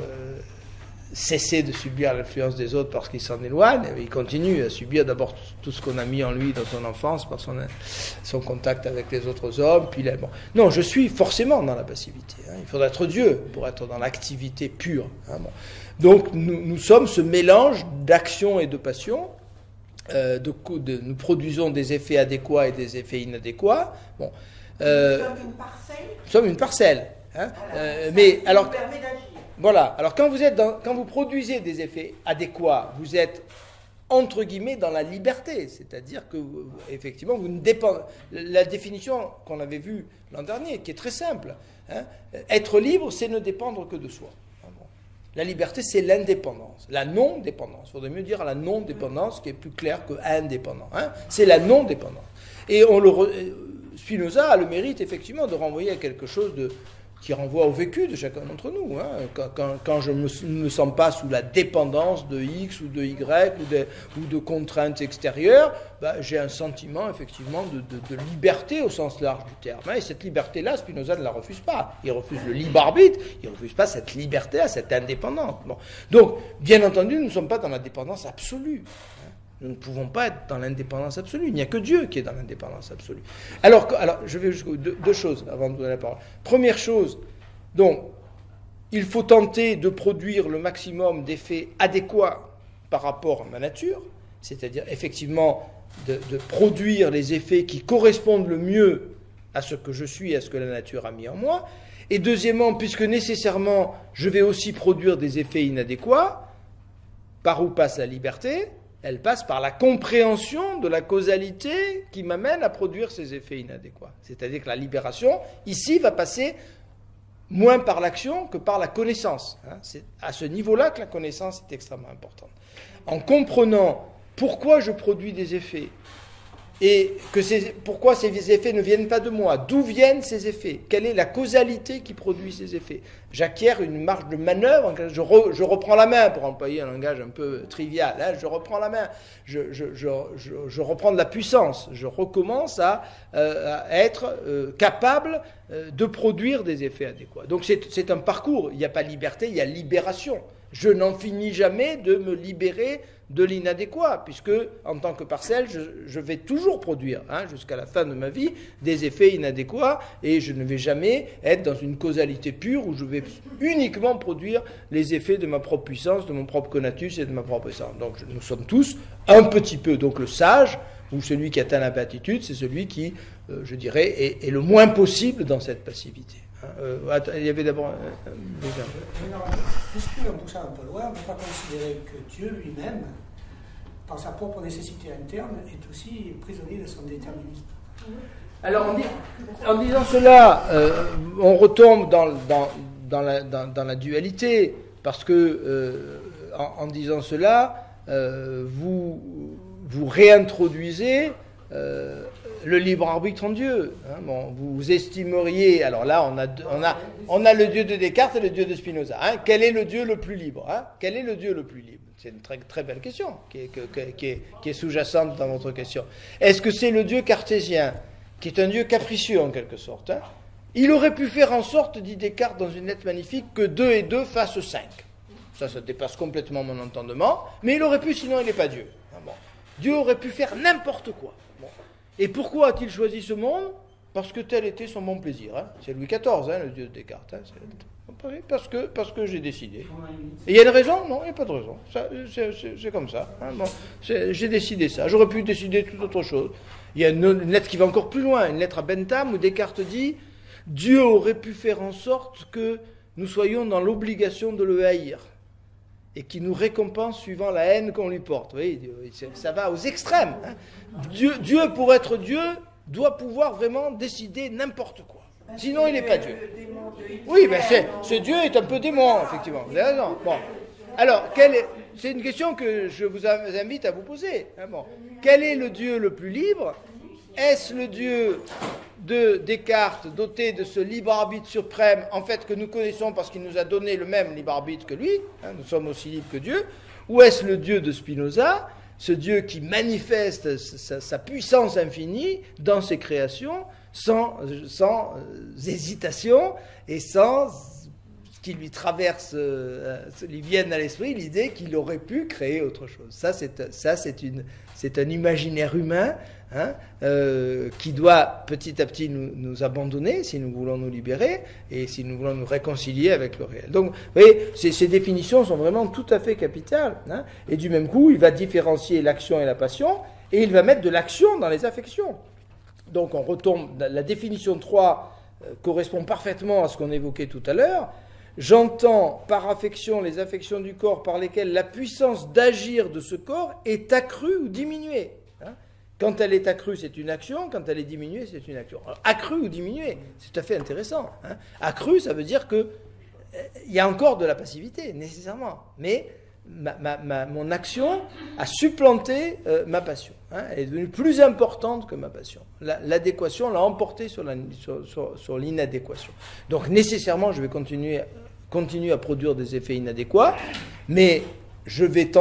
cesser de subir l'influence des autres parce qu'il s'en éloigne. Il continue à subir d'abord tout ce qu'on a mis en lui dans son enfance, par son contact avec les autres hommes. Puis là, bon. Non, je suis forcément dans la passivité. Il faudrait être Dieu pour être dans l'activité pure. Bon. Donc nous sommes ce mélange d'action et de passion. Nous produisons des effets adéquats et des effets inadéquats. Bon, nous sommes une parcelle. Nous sommes une parcelle. Mais alors, voilà. Alors quand vous produisez des effets adéquats, vous êtes entre guillemets dans la liberté, c'est-à-dire que effectivement vous ne dépendez. La définition qu'on avait vue l'an dernier, qui est très simple, être libre, c'est ne dépendre que de soi. La liberté, c'est l'indépendance, la non-dépendance. Il faudrait mieux dire la non-dépendance, qui est plus clair que indépendant. C'est la non-dépendance. Et Spinoza a le mérite, effectivement, de renvoyer à quelque chose qui renvoie au vécu de chacun d'entre nous. Quand je ne me sens pas sous la dépendance de X ou de Y ou de contraintes extérieures, j'ai un sentiment effectivement de liberté au sens large du terme. Et cette liberté-là, Spinoza ne la refuse pas. Il refuse le libre arbitre, il ne refuse pas cette liberté-là, cette indépendance. Bon. Donc, bien entendu, nous ne sommes pas dans la dépendance absolue. Nous ne pouvons pas être dans l'indépendance absolue. Il n'y a que Dieu qui est dans l'indépendance absolue. Alors je vais jusqu'aux deux choses avant de donner la parole. Première chose, donc, il faut tenter de produire le maximum d'effets adéquats par rapport à ma nature, c'est-à-dire effectivement de produire les effets qui correspondent le mieux à ce que je suis, à ce que la nature a mis en moi. Et deuxièmement, puisque nécessairement je vais aussi produire des effets inadéquats, par où passe la liberté ? Elle passe par la compréhension de la causalité qui m'amène à produire ces effets inadéquats. C'est-à-dire que la libération, ici, va passer moins par l'action que par la connaissance. C'est à ce niveau-là que la connaissance est extrêmement importante. En comprenant pourquoi je produis des effets et pourquoi ces effets ne viennent pas de moi, d'où viennent ces effets, quelle est la causalité qui produit ces effets, j'acquiers une marge de manœuvre, je reprends la main, pour employer un langage un peu trivial, je reprends la main, je reprends de la puissance, je recommence à être capable de produire des effets adéquats. Donc c'est un parcours, il n'y a pas liberté, il y a libération. Je n'en finis jamais de me libérer de l'inadéquat, puisque en tant que parcelle, je vais toujours produire, jusqu'à la fin de ma vie, des effets inadéquats, et je ne vais jamais être dans une causalité pure où je vais uniquement produire les effets de ma propre puissance, de mon propre conatus et de ma propre essence. Donc nous sommes tous un petit peu, donc le sage, ou celui qui atteint la béatitude, c'est celui qui, je dirais, est le moins possible dans cette passivité. Il y avait d'abord puisque on pousse un peu loin, on ne peut pas considérer que Dieu lui-même, par sa propre nécessité interne, est aussi prisonnier de son déterminisme. Alors, en disant cela, on retombe dans la dualité, parce que, en disant cela, vous réintroduisez le libre arbitre en Dieu. Vous estimeriez, alors là on a le Dieu de Descartes et le Dieu de Spinoza. Quel est le Dieu le plus libre? Quel est le Dieu le plus libre? C'est une très, très belle question qui est sous-jacente dans votre question. Est-ce que c'est le Dieu cartésien, qui est un Dieu capricieux en quelque sorte? Il aurait pu faire en sorte, dit Descartes dans une lettre magnifique, que 2 et 2 fassent 5. Ça dépasse complètement mon entendement, mais il aurait pu, sinon il n'est pas Dieu. Dieu aurait pu faire n'importe quoi. Et pourquoi a-t-il choisi ce monde? Parce que tel était son bon plaisir. C'est Louis XIV, le Dieu de Descartes. Parce que j'ai décidé. Et il y a une raison? Non, il n'y a pas de raison. C'est comme ça. J'ai décidé ça. J'aurais pu décider toute autre chose. Il y a une lettre qui va encore plus loin, une lettre à Bentham où Descartes dit « Dieu aurait pu faire en sorte que nous soyons dans l'obligation de le haïr. » Et qui nous récompense suivant la haine qu'on lui porte. Vous voyez, ça va aux extrêmes. Dieu, pour être Dieu, doit pouvoir vraiment décider n'importe quoi. Sinon, il n'est pas Dieu. Oui, ce Dieu est un peu démon, effectivement. Vous avez raison. Bon. Alors, c'est une question que je vous invite à vous poser. Quel est le Dieu le plus libre? Est-ce le Dieu de Descartes, doté de ce libre arbitre suprême, en fait, que nous connaissons parce qu'il nous a donné le même libre arbitre que lui, nous sommes aussi libres que Dieu, ou est-ce le Dieu de Spinoza, ce Dieu qui manifeste sa puissance infinie dans ses créations, sans hésitation et sans qui lui traverse, lui vienne à l'esprit l'idée qu'il aurait pu créer autre chose. Ça, c'est un imaginaire humain qui doit petit à petit nous abandonner si nous voulons nous libérer et si nous voulons nous réconcilier avec le réel. Donc, vous voyez, ces définitions sont vraiment tout à fait capitales. Et du même coup, il va différencier l'action et la passion et il va mettre de l'action dans les affections. Donc, on retombe, la définition 3 correspond parfaitement à ce qu'on évoquait tout à l'heure. J'entends par affection les affections du corps par lesquelles la puissance d'agir de ce corps est accrue ou diminuée. Quand elle est accrue, c'est une action. Quand elle est diminuée, c'est une action. Alors, accrue ou diminuée, c'est tout à fait intéressant. Accrue, ça veut dire qu'il y a encore de la passivité, nécessairement. Mais mon action a supplanté ma passion. Elle est devenue plus importante que ma passion. L'adéquation l'a emporté sur l'inadéquation. Donc, nécessairement, je vais continuer à produire des effets inadéquats, mais je vais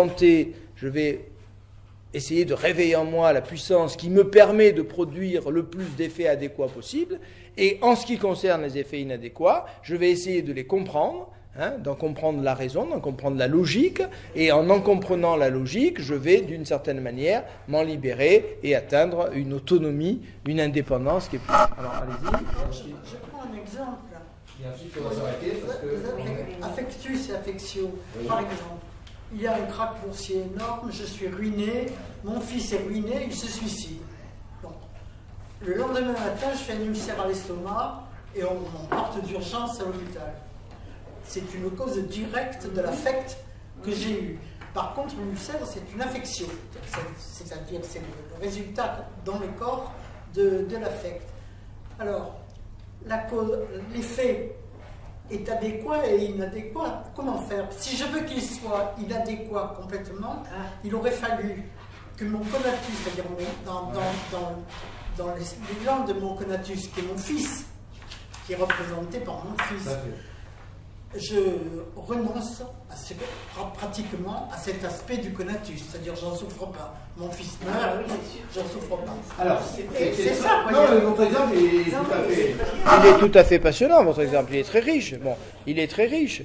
essayer de réveiller en moi la puissance qui me permet de produire le plus d'effets adéquats possible. Et en ce qui concerne les effets inadéquats, je vais essayer de les comprendre, d'en comprendre la raison, d'en comprendre la logique. Et en comprenant la logique, je vais d'une certaine manière m'en libérer et atteindre une autonomie, une indépendance qui est plus... Alors allez-y. Je prends un exemple. Et ensuite, on va s'arrêter parce que... Affectus et affectio, par exemple. Il y a un krach boursier énorme, je suis ruiné, mon fils est ruiné, il se suicide. Bon. Le lendemain matin, je fais un ulcère à l'estomac et on m'emporte d'urgence à l'hôpital. C'est une cause directe de l'affect que j'ai eu. Par contre, l'ulcère, c'est une affection. C'est-à-dire, c'est le résultat dans le corps de l'affect. Alors, l'effet est adéquat et inadéquat. Comment faire? Si je veux qu'il soit inadéquat complètement, il aurait fallu que mon conatus, c'est-à-dire dans les glandes de mon conatus, qui est mon fils, qui est représenté par mon fils, je renonce pratiquement à cet aspect du conatus, c'est-à-dire j'en souffre pas. Mon fils meurt, j'en souffre pas. Alors, c'est ça. Non, votre exemple il est tout à fait passionnant, votre exemple, il est très riche. Bon, il est très riche.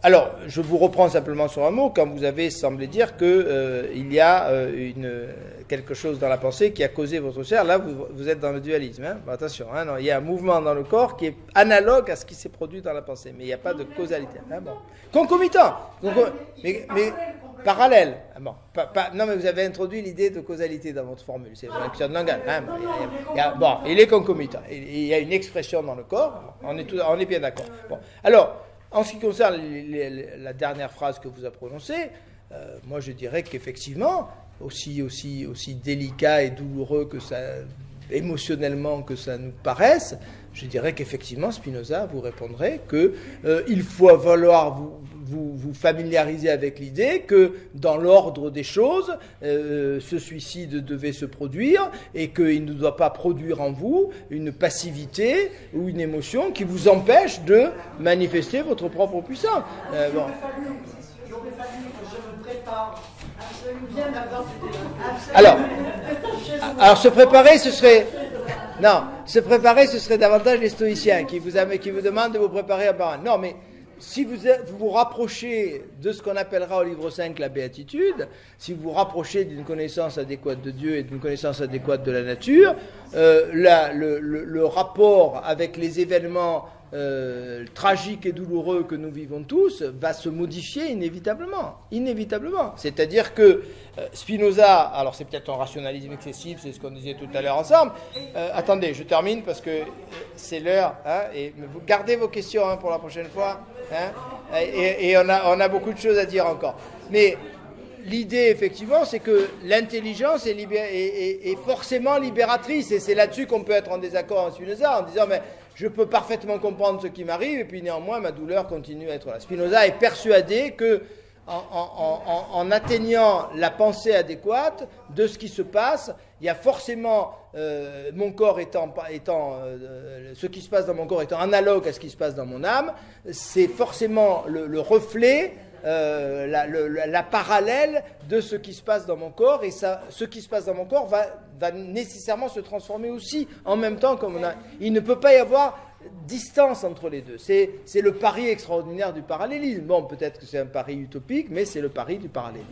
alors, je vous reprends simplement sur un mot, quand vous avez semblé dire qu'il y a quelque chose dans la pensée qui a causé votre cerf, là vous êtes dans le dualisme. Hein. Bon, attention, hein, non, il y a un mouvement dans le corps qui est analogue à ce qui s'est produit dans la pensée, mais il n'y a pas de causalité. Hein, bon. Concomitant, mais parallèle. Ah, bon, non, mais vous avez introduit l'idée de causalité dans votre formule, c'est une question de langage. Hein, bon, il est concomitant, il y a une expression dans le corps, on est bien d'accord. Bon, alors, en ce qui concerne la dernière phrase que vous avez prononcée, moi je dirais qu'effectivement, aussi délicat et douloureux que ça, émotionnellement que ça nous paraisse, je dirais qu'effectivement Spinoza vous répondrait qu'il faut falloir vous familiariser avec l'idée que dans l'ordre des choses, ce suicide devait se produire et qu'il ne doit pas produire en vous une passivité ou une émotion qui vous empêche de manifester votre propre puissance. Bon. J'aurais fallu que je me prépare bien avant. Alors se préparer, ce serait... Non, se préparer, ce serait davantage les stoïciens qui vous demandent de vous préparer à part. Non, mais si vous vous rapprochez de ce qu'on appellera au livre 5 la béatitude, si vous vous rapprochez d'une connaissance adéquate de Dieu et d'une connaissance adéquate de la nature, le rapport avec les événements tragiques et douloureux que nous vivons tous va se modifier inévitablement. C'est-à-dire que Spinoza, alors c'est peut-être un rationalisme excessif, c'est ce qu'on disait tout à l'heure ensemble. Attendez, je termine parce que c'est l'heure, hein, et vous gardez vos questions hein, pour la prochaine fois, hein, et on a beaucoup de choses à dire encore. Mais l'idée, effectivement, c'est que l'intelligence est forcément libératrice, et c'est là-dessus qu'on peut être en désaccord en Spinoza, en disant mais je peux parfaitement comprendre ce qui m'arrive, et puis néanmoins ma douleur continue à être là. Spinoza est persuadé que en atteignant la pensée adéquate de ce qui se passe, il y a forcément mon corps ce qui se passe dans mon corps étant analogue à ce qui se passe dans mon âme, c'est forcément le reflet, la parallèle de ce qui se passe dans mon corps, et ce qui se passe dans mon corps va nécessairement se transformer aussi en même temps. Il ne peut pas y avoir distance entre les deux. C'est le pari extraordinaire du parallélisme. Bon, peut-être que c'est un pari utopique, mais c'est le pari du parallélisme.